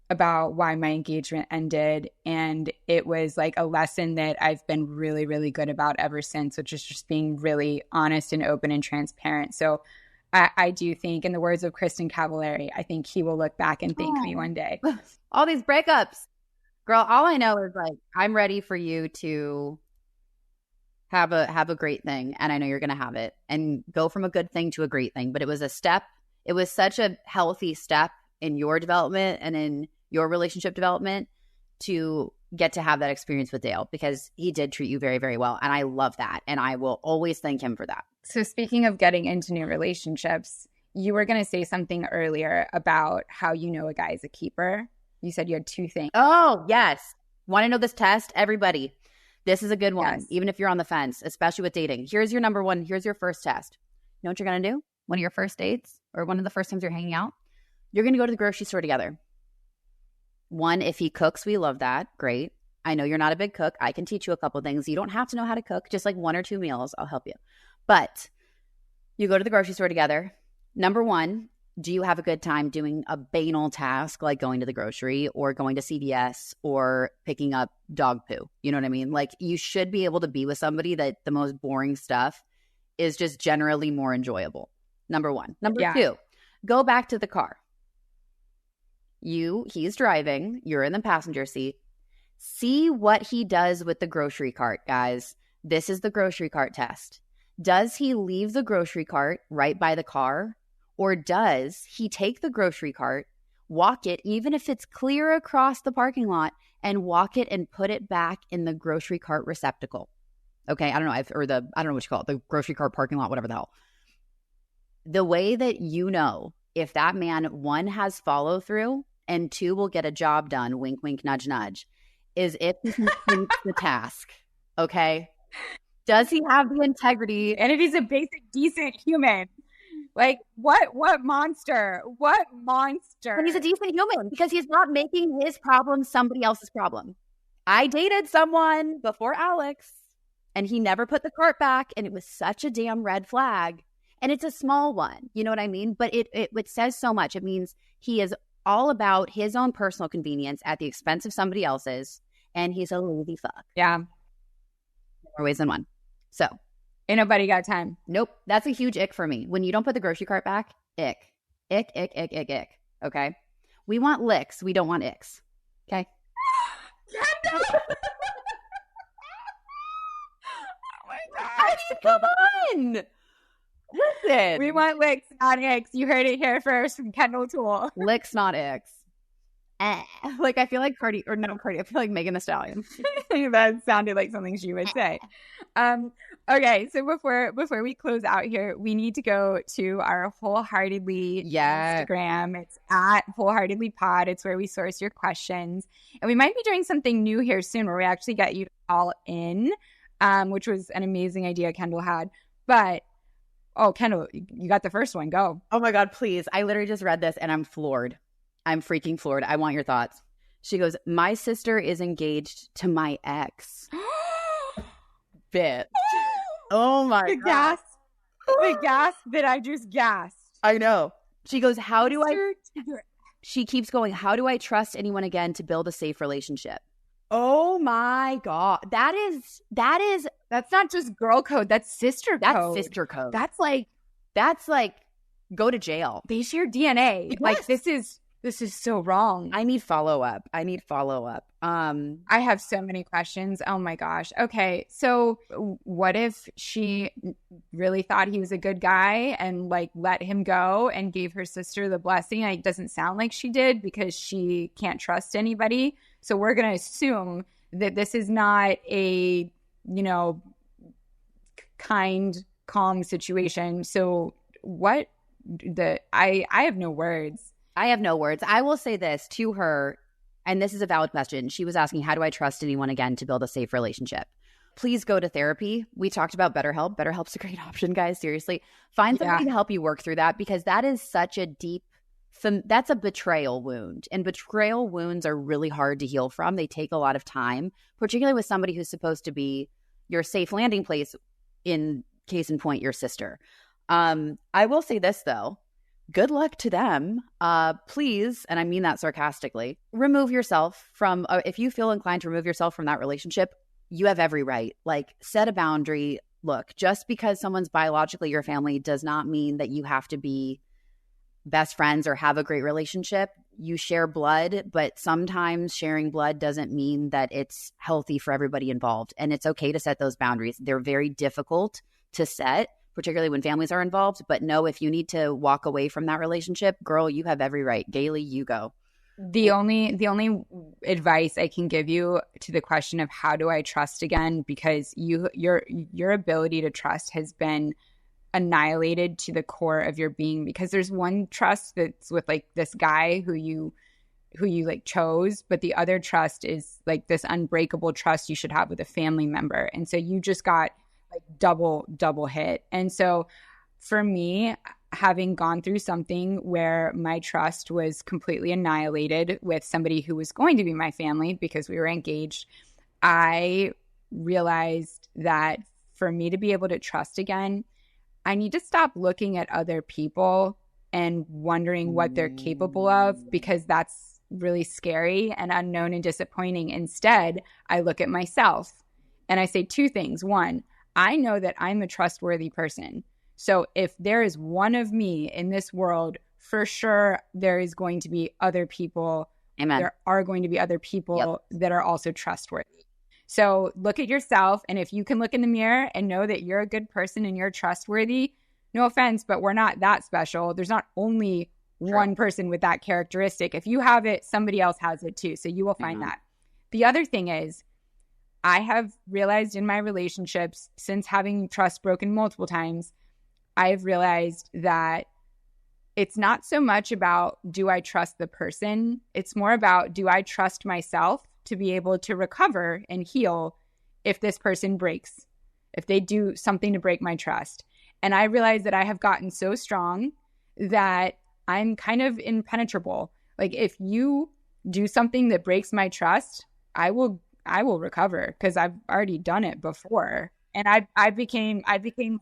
about why my engagement ended. And it was like a lesson that I've been really, really good about ever since, which is just being really honest and open and transparent. So I do think, in the words of Kristen Cavallari, I think he will look back and thank me one day. All these breakups. Girl, all I know is like, I'm ready for you to have a great thing. And I know you're going to have it and go from a good thing to a great thing. But it was a step. It was such a healthy step in your development and in your relationship development to get to have that experience with Dale, because he did treat you very, very well. And I love that. And I will always thank him for that. So speaking of getting into new relationships, you were going to say something earlier about how a guy is a keeper. You said you had two things. Oh, yes. Want to know this test? Everybody, this is a good one. Yes. Even if you're on the fence, especially with dating. Here's your number one. Here's your first test. You know what you're going to do? One of your first dates or one of the first times you're hanging out, you're going to go to the grocery store together. One, if he cooks, we love that. Great. I know you're not a big cook. I can teach you a couple things. You don't have to know how to cook, just like 1 or 2 meals. I'll help you. But you go to the grocery store together. Number one, do you have a good time doing a banal task like going to the grocery or going to CVS or picking up dog poo? You know what I mean? Like, you should be able to be with somebody that the most boring stuff is just generally more enjoyable. Number one. Number two, go back to the car. He's driving. You're in the passenger seat. See what he does with the grocery cart, guys. This is the grocery cart test. Does he leave the grocery cart right by the car? Or does he take the grocery cart, walk it, even if it's clear across the parking lot, and walk it and put it back in the grocery cart receptacle? Okay, I don't know, I don't know what you call it, the grocery cart parking lot, whatever the hell. The way that if that man, 1, has follow through, and 2, will get a job done, wink, wink, nudge, nudge, is if he completes the task. Okay? Does he have the integrity? And if he's a basic, decent human. Like, what monster? What monster? And he's a decent human because he's not making his problem somebody else's problem. I dated someone before Alex, and he never put the cart back, and it was such a damn red flag. And it's a small one, you know what I mean? But it says so much. It means he is all about his own personal convenience at the expense of somebody else's, and he's a lazy fuck. Yeah. More ways than one. So. Ain't nobody got time. Nope. That's a huge ick for me. When you don't put the grocery cart back, ick. Ick, ick, ick, ick, ick. Okay? We want licks. We don't want icks. Okay? Kendall! Oh my God. Come on! Listen. We want licks, not icks. You heard it here first from Kendall Toole. Licks, not icks. Like, I feel like I feel like Megan Thee Stallion. That sounded like something she would say. Okay, so before we close out here, we need to go to our Wholeheartedly Instagram. It's at WholeheartedlyPod. It's where we source your questions. And we might be doing something new here soon where we actually get you all in, which was an amazing idea Kendall had. But, Kendall, you got the first one. Go. Oh my God, please. I literally just read this and I'm floored. I'm freaking floored. I want your thoughts. She goes, my sister is engaged to my ex. Bitch. Oh my God. The gasp that I just gasped. I know. She goes, how do I She keeps going, how do I trust anyone again to build a safe relationship? Oh my God. That's not just girl code. That's sister code. That's sister code. That's like go to jail. They share DNA. Yes. Like this is so wrong. I need follow-up. I have so many questions. Oh my gosh. Okay. So what if she really thought he was a good guy and like let him go and gave her sister the blessing? It doesn't sound like she did because she can't trust anybody. So we're going to assume that this is not a, kind, calm situation. So I have no words. I will say this to her, and this is a valid question. She was asking, how do I trust anyone again to build a safe relationship? Please go to therapy. We talked about BetterHelp. BetterHelp's a great option, guys. Seriously. Find somebody to help you work through that, because that is such a deep, that's a betrayal wound. And betrayal wounds are really hard to heal from. They take a lot of time, particularly with somebody who's supposed to be your safe landing place, in case in point, your sister. I will say this, though. Good luck to them. Please, and I mean that sarcastically, remove yourself from, if you feel inclined to remove yourself from that relationship, you have every right. Like, set a boundary. Look, just because someone's biologically your family does not mean that you have to be best friends or have a great relationship. You share blood, but sometimes sharing blood doesn't mean that it's healthy for everybody involved. And it's okay to set those boundaries. They're very difficult to set, particularly when families are involved. But no, if you need to walk away from that relationship, girl, you have every right. Galey, you go. The only advice I can give you to the question of how do I trust again, because your ability to trust has been annihilated to the core of your being, because there's one trust that's with like this guy who you like chose, but the other trust is like this unbreakable trust you should have with a family member. And so you just got like double hit. And so for me, having gone through something where my trust was completely annihilated with somebody who was going to be my family because we were engaged, I realized that for me to be able to trust again, I need to stop looking at other people and wondering what they're capable of, because that's really scary and unknown and disappointing. Instead, I look at myself and I say two things. One, I know that I'm a trustworthy person. So if there is one of me in this world, for sure, there is going to be other people. Amen. There are going to be other people that are also trustworthy. So look at yourself. And if you can look in the mirror and know that you're a good person and you're trustworthy, no offense, but we're not that special. There's not only one person with that characteristic. If you have it, somebody else has it too. So you will find that. The other thing is, I have realized in my relationships, since having trust broken multiple times, I've realized that it's not so much about, do I trust the person? It's more about, do I trust myself to be able to recover and heal if this person breaks, if they do something to break my trust. And I realize that I have gotten so strong that I'm kind of impenetrable. Like, if you do something that breaks my trust, I will recover, because I've already done it before. And I became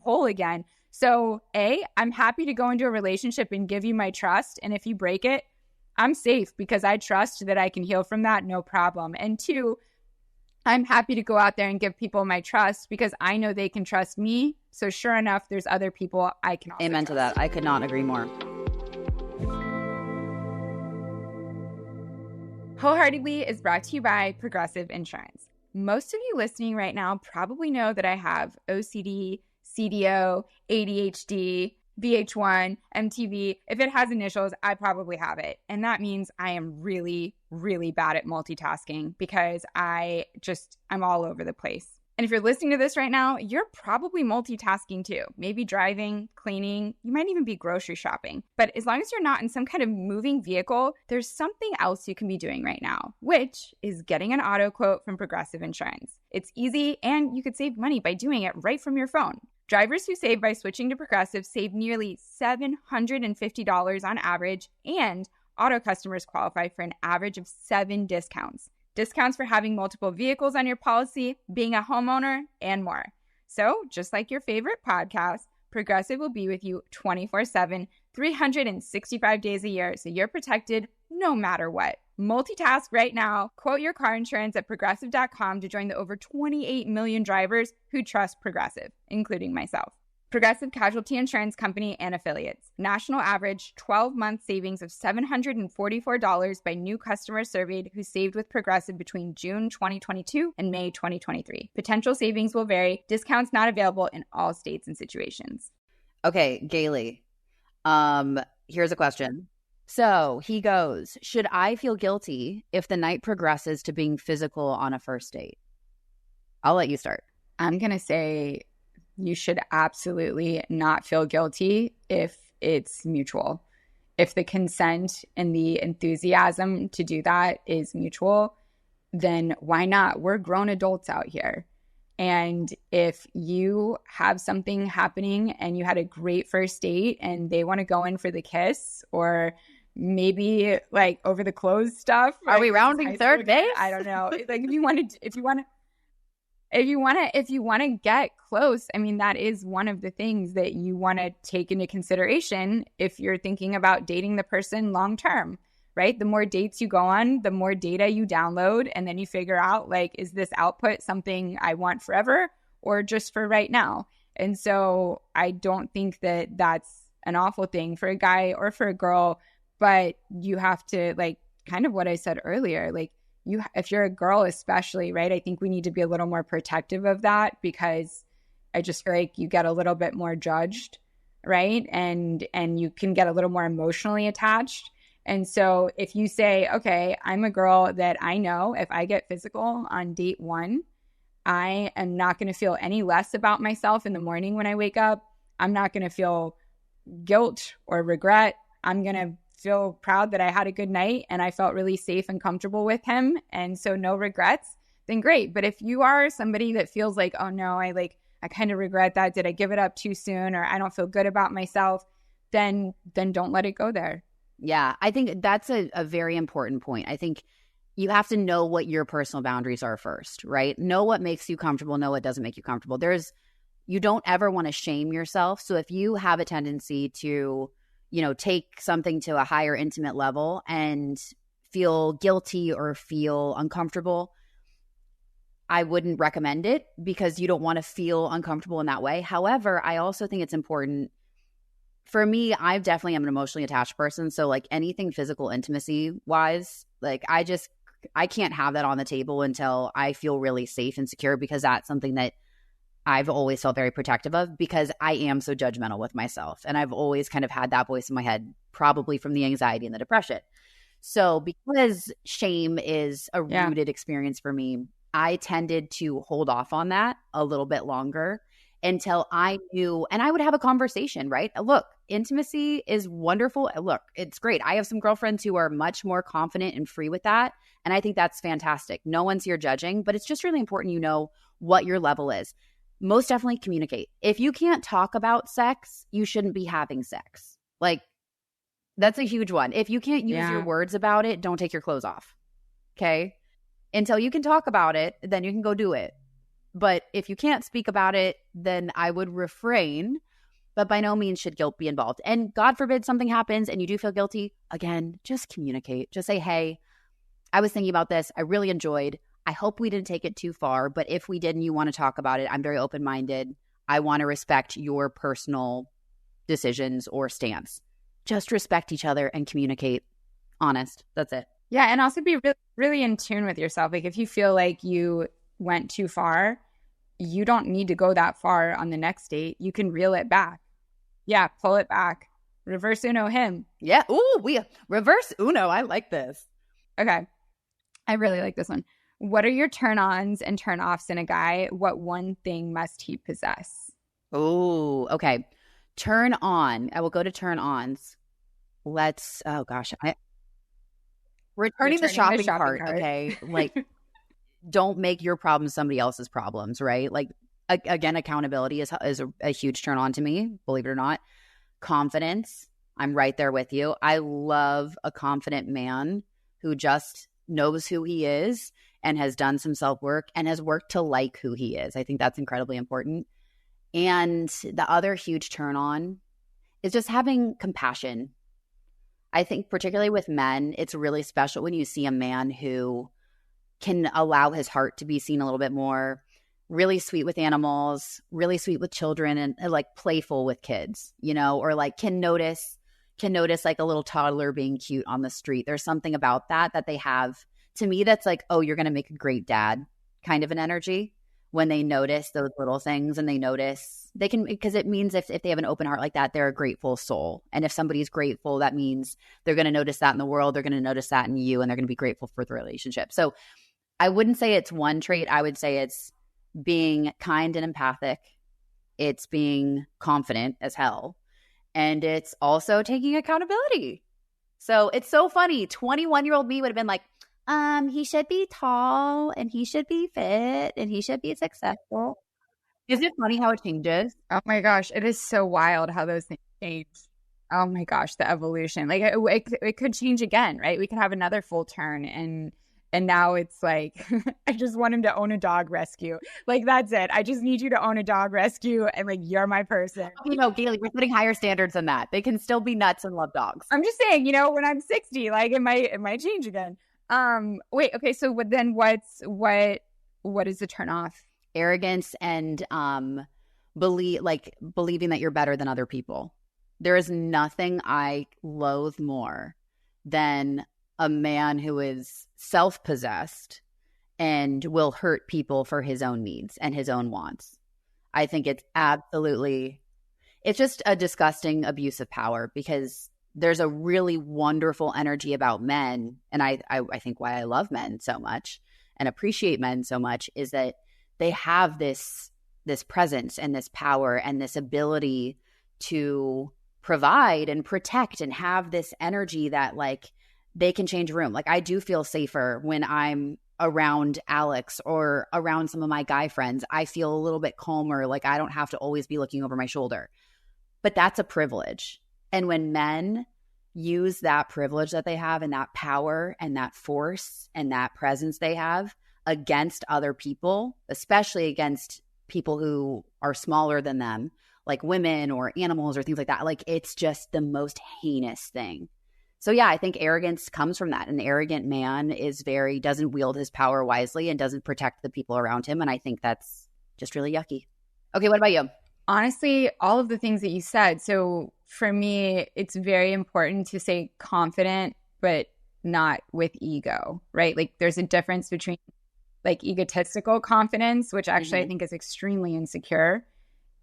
whole again. So I'm happy to go into a relationship and give you my trust. And if you break it, I'm safe because I trust that I can heal from that, no problem. And two, I'm happy to go out there and give people my trust because I know they can trust me. So sure enough, there's other people I can also Amen trust. to that. I could not agree more. Wholeheartedly is brought to you by Progressive Insurance. Most of you listening right now probably know that I have OCD, CDO, ADHD, VH1, MTV. If it has initials, I probably have it. And that means I am really, really bad at multitasking because I'm all over the place. And if you're listening to this right now, you're probably multitasking too. Maybe driving, cleaning, you might even be grocery shopping. But as long as you're not in some kind of moving vehicle, there's something else you can be doing right now, which is getting an auto quote from Progressive Insurance. It's easy and you could save money by doing it right from your phone. Drivers who save by switching to Progressive save nearly $750 on average, and auto customers qualify for an average of 7 discounts. Discounts for having multiple vehicles on your policy, being a homeowner, and more. So, just like your favorite podcast, Progressive will be with you 24/7, 365 days a year, so you're protected no matter what. Multitask right now. Quote your car insurance at progressive.com to join the over 28 million drivers who trust Progressive, including myself. Progressive Casualty Insurance Company and Affiliates. National average 12-month savings of $744 by new customers surveyed who saved with Progressive between June 2022 and May 2023. Potential savings will vary. Discounts not available in all states and situations. Okay, Galey. Here's a question. So he goes, should I feel guilty if the night progresses to being physical on a first date? I'll let you start. I'm going to say you should absolutely not feel guilty if it's mutual. If the consent and the enthusiasm to do that is mutual, then why not? We're grown adults out here. And if you have something happening and you had a great first date and they want to go in for the kiss or maybe like over the clothes stuff. Are we rounding third base? I don't know. Like if you want to get close, I mean, that is one of the things that you want to take into consideration if you're thinking about dating the person long term, right? The more dates you go on, the more data you download, and then you figure out, like, is this output something I want forever or just for right now? And so I don't think that that's an awful thing for a guy or for a girl, but you have to, like, kind of what I said earlier, like, if you're a girl especially, right, I think we need to be a little more protective of that because I just feel like you get a little bit more judged, right? And you can get a little more emotionally attached. And so if you say, okay, I'm a girl that I know if I get physical on date one, I am not going to feel any less about myself in the morning when I wake up. I'm not going to feel guilt or regret. I'm going to feel proud that I had a good night and I felt really safe and comfortable with him. And so no regrets, then great. But if you are somebody that feels like, oh no, I kind of regret that. Did I give it up too soon? Or I don't feel good about myself, then don't let it go there. Yeah, I think that's a very important point. I think you have to know what your personal boundaries are first, right? Know what makes you comfortable, know what doesn't make you comfortable. You don't ever want to shame yourself. So if you have a tendency to, take something to a higher intimate level and feel guilty or feel uncomfortable, I wouldn't recommend it because you don't want to feel uncomfortable in that way. However, I also think it's important. For me, I definitely am an emotionally attached person. So like anything physical intimacy wise, like I can't have that on the table until I feel really safe and secure because that's something that I've always felt very protective of because I am so judgmental with myself. And I've always kind of had that voice in my head, probably from the anxiety and the depression. So because shame is a rooted experience for me, I tended to hold off on that a little bit longer until I knew, and I would have a conversation, right? Look, intimacy is wonderful. Look, it's great. I have some girlfriends who are much more confident and free with that. And I think that's fantastic. No one's here judging, but it's just really important you know what your level is. Most definitely communicate. If you can't talk about sex, you shouldn't be having sex. Like, that's a huge one. If you can't use your words about it, don't take your clothes off. Okay? Until you can talk about it, then you can go do it. But if you can't speak about it, then I would refrain. But by no means should guilt be involved. And God forbid something happens and you do feel guilty. Again, just communicate. Just say, hey, I was thinking about this. I really enjoyed. I hope we didn't take it too far. But if we did and you want to talk about it, I'm very open-minded. I want to respect your personal decisions or stance. Just respect each other and communicate. Honest. That's it. Yeah. And also be really in tune with yourself. Like if you feel like you went too far, you don't need to go that far on the next date. You can reel it back. Yeah, pull it back. Reverse Uno him. Yeah. Ooh, we reverse Uno. I like this. Okay. I really like this one. What are your turn-ons and turn-offs in a guy? What one thing must he possess? Oh, okay. Turn on. I will go to turn-ons. Oh gosh. Returning the shopping cart. Okay. Like, don't make your problems somebody else's problems, right? Like, again, accountability is a huge turn on to me, believe it or not. Confidence. I'm right there with you. I love a confident man who just knows who he is and has done some self-work and has worked to like who he is. I think that's incredibly important. And the other huge turn on is just having compassion. I think particularly with men, it's really special when you see a man who can allow his heart to be seen a little bit more, really sweet with animals, really sweet with children, and like playful with kids, you know, or like can notice like a little toddler being cute on the street. There's something about that they have, to me, that's like, oh, you're going to make a great dad kind of an energy when they notice those little things, and they can, because it means if they have an open heart like that, they're a grateful soul. And if somebody's grateful, that means they're going to notice that in the world. They're going to notice that in you, and they're going to be grateful for the relationship. So I wouldn't say it's one trait. I would say it's being kind and empathic. It's being confident as hell. And it's also taking accountability. So it's so funny. 21-year-old me would have been like, he should be tall and he should be fit and he should be successful. Isn't it funny how it changes? Oh my gosh, it is so wild how those things change. Oh my gosh, the evolution. Like it could change again, right? We could have another full turn, and now it's like, I just want him to own a dog rescue. Like, that's it. I just need you to own a dog rescue, and like, you're my person. You know, Galey, we're setting higher standards than that. They can still be nuts and love dogs. I'm just saying, you know, when I'm 60, like it might change again. Wait, okay. So what is the turn off? Arrogance and believing that you're better than other people. There is nothing I loathe more than a man who is self-possessed and will hurt people for his own needs and his own wants. I think it's just a disgusting abuse of power, because there's a really wonderful energy about men. And I think why I love men so much and appreciate men so much is that they have this presence and this power and this ability to provide and protect and have this energy that like they can change a room. Like, I do feel safer when I'm around Alex or around some of my guy friends. I feel a little bit calmer. Like, I don't have to always be looking over my shoulder. But that's a privilege. And when men use that privilege that they have and that power and that force and that presence they have against other people, especially against people who are smaller than them, like women or animals or things like that, like, it's just the most heinous thing. So yeah, I think arrogance comes from that. An arrogant man doesn't wield his power wisely and doesn't protect the people around him. And I think that's just really yucky. Okay, what about you? Honestly, all of the things that you said. So for me, it's very important to say confident, but not with ego, right? Like, there's a difference between like egotistical confidence, which actually I think is extremely insecure.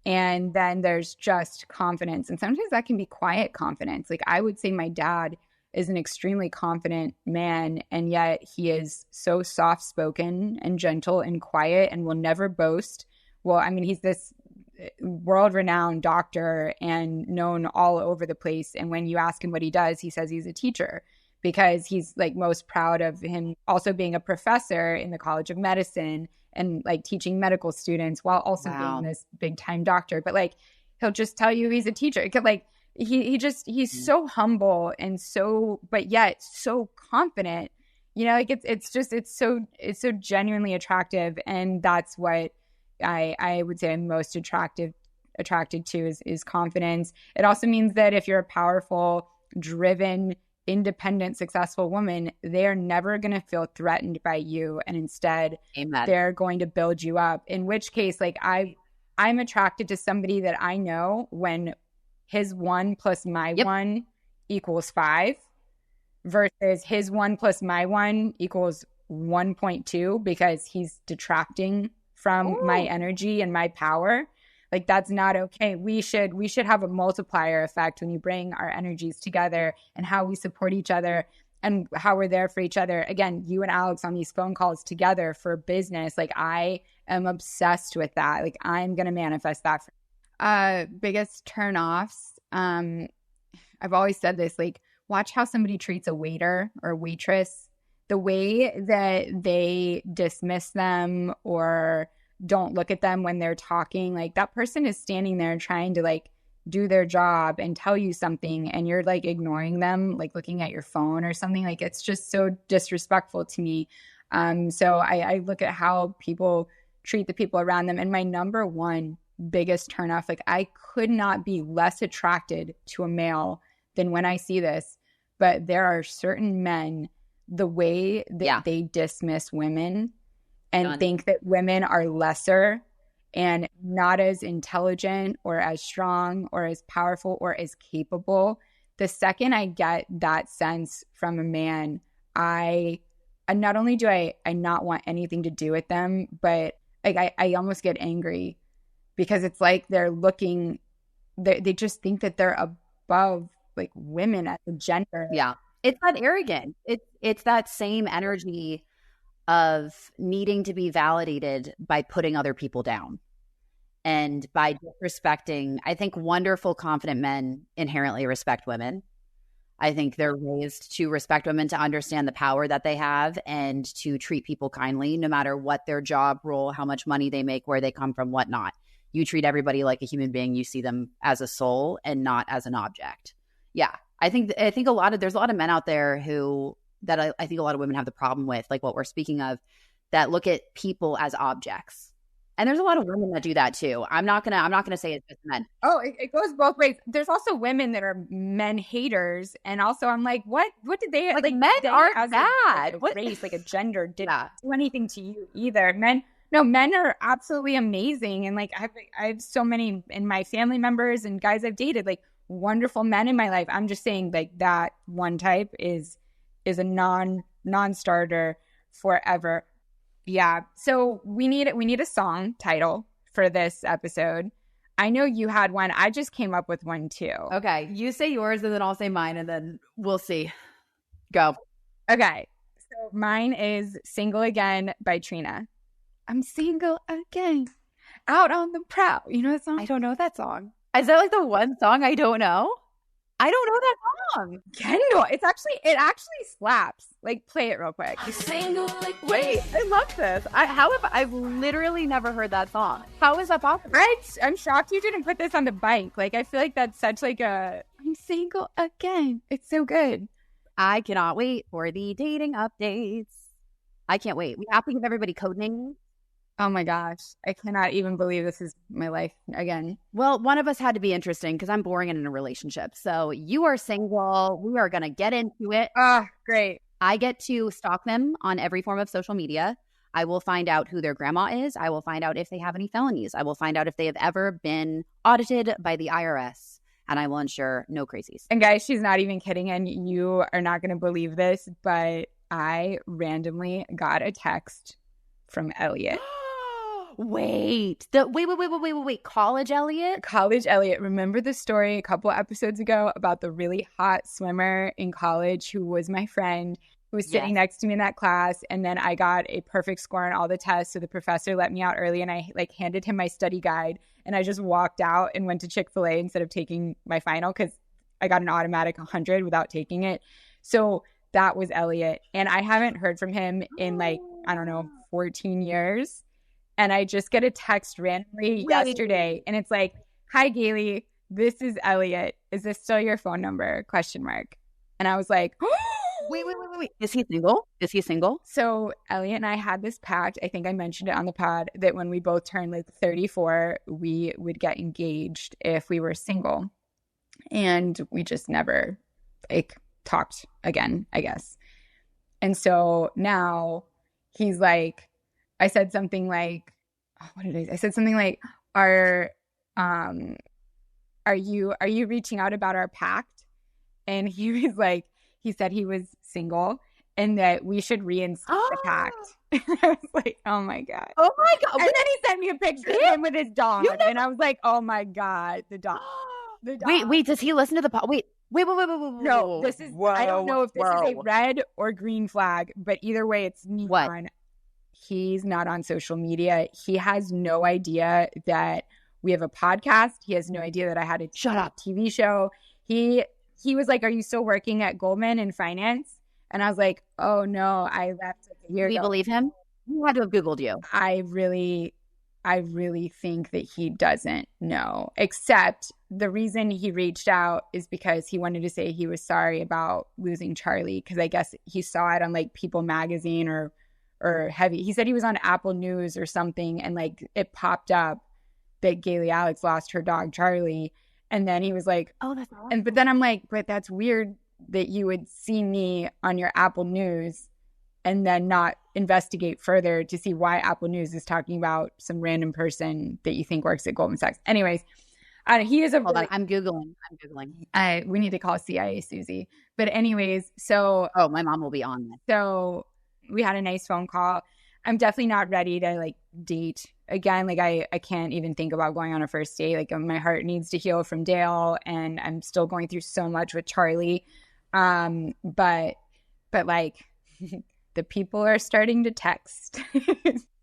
And then there's just confidence. And sometimes that can be quiet confidence. Like, I would say my dad is an extremely confident man, and yet he is so soft-spoken and gentle and quiet and will never boast. Well, I mean, he's this world-renowned doctor and known all over the place. And when you ask him what he does, he says he's a teacher, because he's like most proud of him also being a professor in the College of Medicine and like teaching medical students while also being this big time doctor. But like, he'll just tell you he's a teacher. Like, he's so humble and so, but yet so confident, you know, like it's so genuinely attractive. And that's what I would say I'm most attracted to is confidence. It also means that if you're a powerful, driven, independent, successful woman, they're never going to feel threatened by you. And instead, Amen. They're going to build you up. In which case, like, I'm attracted to somebody that I know when his 1 plus my 1 equals 5 versus his 1 plus my 1 equals 1.2, because he's detracting from my energy and my power. Like, that's not okay. We should have a multiplier effect when you bring our energies together, and how we support each other and how we're there for each other. Again, you and Alex on these phone calls together for business. Like, I am obsessed with that. Like, I'm going to manifest that. Biggest turnoffs. I've always said this, like, watch how somebody treats a waiter or waitress. The way that they dismiss them or don't look at them when they're talking, like, that person is standing there trying to like do their job and tell you something, and you're like ignoring them, like looking at your phone or something. Like, it's just so disrespectful to me. So I look at how people treat the people around them. And my number one biggest turnoff, like, I could not be less attracted to a male than when I see this. but there are certain men, the way that they dismiss women and think that women are lesser and not as intelligent or as strong or as powerful or as capable. The second I get that sense from a man, I not only do I not want anything to do with them, but like I almost get angry because it's like they're looking, they just think that they're above like women as a gender. Yeah. It's that arrogant. It's that same energy of needing to be validated by putting other people down and by disrespecting. I think wonderful, confident men inherently respect women. I think they're raised to respect women, to understand the power that they have, and to treat people kindly, no matter what their job role, how much money they make, where they come from, whatnot. You treat everybody like a human being. You see them as a soul and not as an object. Yeah. I think there's a lot of men out there that I think a lot of women have the problem with, like what we're speaking of, that look at people as objects. And there's a lot of women that do that too. I'm not gonna say it's just men. Oh, it goes both ways. There's also women that are men haters, and also I'm like, what did they like? Men aren't bad. What race, like a gender, didn't do anything to you either. Men are absolutely amazing, and like I have so many in my family members and guys I've dated, like wonderful men in my life. I'm just saying, like that one type is a non-starter forever. Yeah. So we need a song title for this episode. I know you had one. I just came up with one too. Okay. You say yours and then I'll say mine and then we'll see. Go. Okay. So mine is Single Again by Trina. I'm single again, out on the prowl. You know that song? I don't know that song. Is that like the one song I don't know? I don't know that song. Kendall, it actually slaps. Like, play it real quick. Single, like, wait, I love this. I've literally never heard that song. How is that possible? I'm shocked you didn't put this on the bike. Like, I feel like that's such like I'm single again. It's so good. I cannot wait for the dating updates. I can't wait. We have to give everybody code names. Oh my gosh. I cannot even believe this is my life again. Well, one of us had to be interesting because I'm boring and in a relationship. So you are single. We are going to get into it. Great. I get to stalk them on every form of social media. I will find out who their grandma is. I will find out if they have any felonies. I will find out if they have ever been audited by the IRS. And I will ensure no crazies. And guys, she's not even kidding. And you are not going to believe this, but I randomly got a text from Elliot. Wait. Wait. College Elliot? College Elliot. Remember the story a couple episodes ago about the really hot swimmer in college who was my friend, who was sitting next to me in that class, and then I got a perfect score on all the tests, so the professor let me out early, and I like handed him my study guide, and I just walked out and went to Chick-fil-A instead of taking my final because I got an automatic 100 without taking it. So that was Elliot, and I haven't heard from him in 14 years. And I just get a text randomly yesterday, and it's like, "Hi, Galey, this is Elliot. Is this still your phone number? Question mark." And I was like, Wait. Is he single? So Elliot and I had this pact. I think I mentioned it on the pod that when we both turned like 34, we would get engaged if we were single. And we just never like talked again, I guess. And so now he's like, I said something like, what did I say? I said something like, are you reaching out about our pact? And he was like, he said he was single and that we should reinstate the pact. And I was like, oh my God. Oh my God. And then he sent me a picture of him with his dog. And I was like, oh my God, the dog. The dog. Wait, does he listen to the pod? Wait. No, this is, I don't know if this is a red or green flag, but either way, it's neon. He's not on social media. He has no idea that we have a podcast. He has no idea that I had a TV show. He was like, "Are you still working at Goldman in finance?" And I was like, "Oh no, I left a year ago." We believe him? He had to have Googled you. I really think that he doesn't know. Except the reason he reached out is because he wanted to say he was sorry about losing Charlie, because I guess he saw it on like People magazine or Heavy. He said he was on Apple News or something, and like it popped up that Galey Alex lost her dog Charlie, and then he was like, "Oh, that's awesome." But then I'm like, "But that's weird that you would see me on your Apple News and then not investigate further to see why Apple News is talking about some random person that you think works at Goldman Sachs. Anyways, he is a... Hold on, I'm Googling. We need to call CIA Susie. But anyways, so... Oh, my mom will be on this. So we had a nice phone call. I'm definitely not ready to like date again. Like I can't even think about going on a first date. Like my heart needs to heal from Dale, and I'm still going through so much with Charlie. But like the people are starting to text.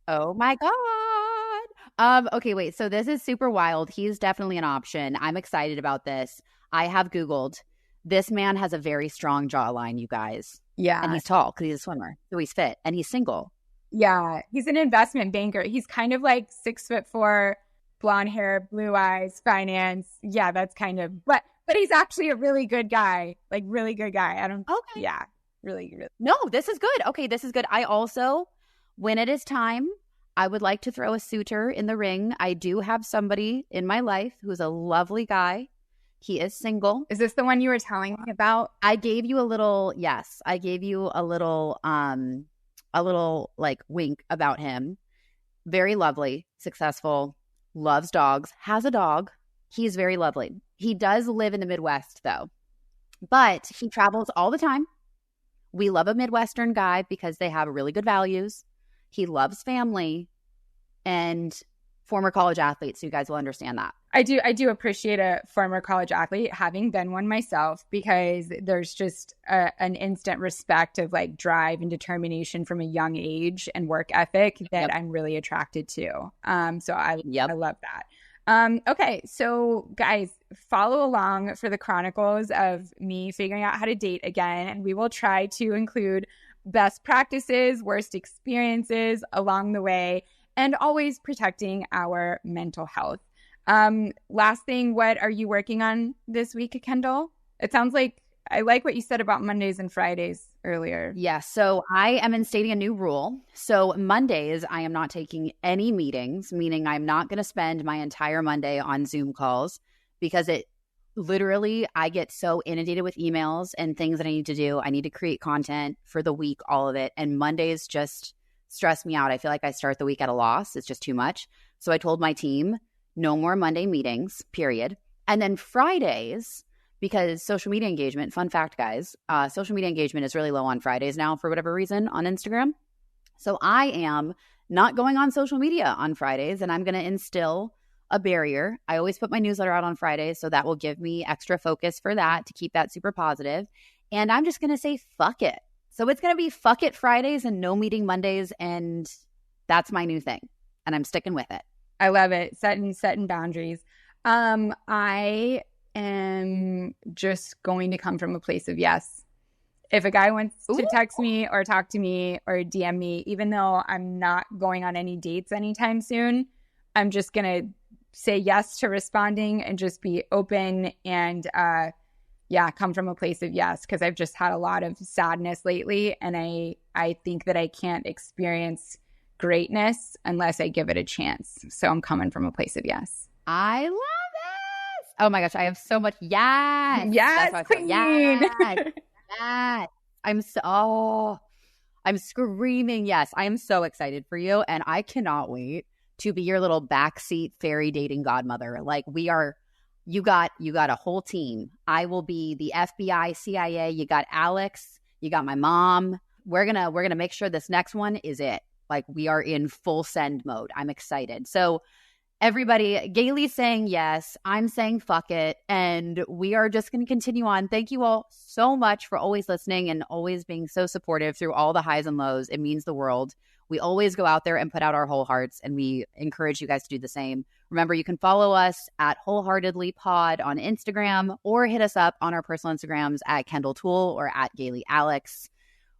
Oh my God. Okay, wait. So this is super wild. He's definitely an option. I'm excited about this. I have Googled. This man has a very strong jawline, you guys. Yeah. And he's tall because he's a swimmer. So he's fit and he's single. Yeah. He's an investment banker. He's kind of like 6'4", blonde hair, blue eyes, finance. Yeah, that's kind of, but he's actually a really good guy. Like really good guy. Okay. Yeah. Really. No, this is good. Okay, this is good. I also, when it is time, I would like to throw a suitor in the ring. I do have somebody in my life who's a lovely guy. He is single. Is this the one you were telling me about? I gave you a little like wink about him. Very lovely, successful, loves dogs, has a dog. He's very lovely. He does live in the Midwest though, but he travels all the time. We love a Midwestern guy because they have really good values. He loves family and former college athletes. So you guys will understand that. I do appreciate a former college athlete, having been one myself, because there's just an instant respect of like drive and determination from a young age and work ethic that I'm really attracted to. So I love that. Okay, so guys, follow along for the chronicles of me figuring out how to date again, and we will try to include best practices, worst experiences along the way, and always protecting our mental health. Last thing, what are you working on this week, Kendall? It sounds like I like what you said about Mondays and Fridays earlier. Yeah, so I am instating a new rule. So Mondays, I am not taking any meetings, meaning I'm not going to spend my entire Monday on Zoom calls, because it literally, I get so inundated with emails and things that I need to do. I need to create content for the week, all of it. And Mondays just stress me out. I feel like I start the week at a loss. It's just too much. So I told my team, no more Monday meetings, period. And then Fridays, because social media engagement, fun fact, guys, social media engagement is really low on Fridays now for whatever reason on Instagram. So I am not going on social media on Fridays, and I'm going to instill a barrier. I always put my newsletter out on Fridays, so that will give me extra focus for that to keep that super positive. And I'm just going to say, fuck it. So it's going to be fuck it Fridays and no meeting Mondays, and that's my new thing. And I'm sticking with it. I love it. Setting boundaries. I am just going to come from a place of yes. If a guy wants to text me or talk to me or DM me, even though I'm not going on any dates anytime soon, I'm just going to say yes to responding and just be open and, come from a place of yes, because I've just had a lot of sadness lately, and I think that I can't experience greatness unless I give it a chance. So I'm coming from a place of yes. I love it. Oh my gosh, I have so much yes. Yes, queen. Yes. I'm screaming yes. I am so excited for you, and I cannot wait to be your little backseat fairy dating godmother. Like you got a whole team. I will be the FBI, CIA. You got Alex. You got my mom. We're gonna make sure this next one is it. Like we are in full send mode. I'm excited. So everybody, Galey's saying yes. I'm saying fuck it. And we are just going to continue on. Thank you all so much for always listening and always being so supportive through all the highs and lows. It means the world. We always go out there and put out our whole hearts, and we encourage you guys to do the same. Remember, you can follow us at Wholeheartedly Pod on Instagram, or hit us up on our personal Instagrams at Kendall Tool or at Galey Alex.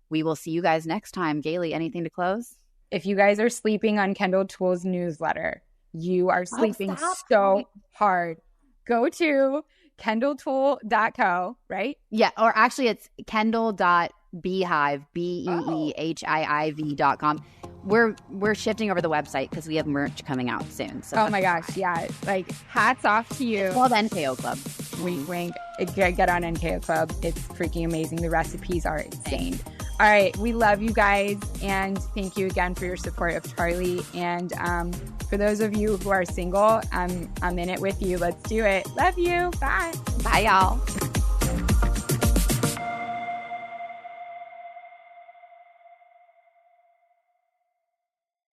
We will see you guys next time. Galey, anything to close? If you guys are sleeping on Kendall Tool's newsletter, you are sleeping so hard. Go to kendalltool.co, right? Yeah, or actually it's kendall.beehive, beehiiv.com. We're shifting over the website because we have merch coming out soon. So oh my gosh, yeah. Like hats off to you. It's called NKO Club. Wink, wink. Get on NKO Club. It's freaking amazing. The recipes are insane. All right. We love you guys. And thank you again for your support of Charlie. And for those of you who are single, I'm in it with you. Let's do it. Love you. Bye. Bye, y'all.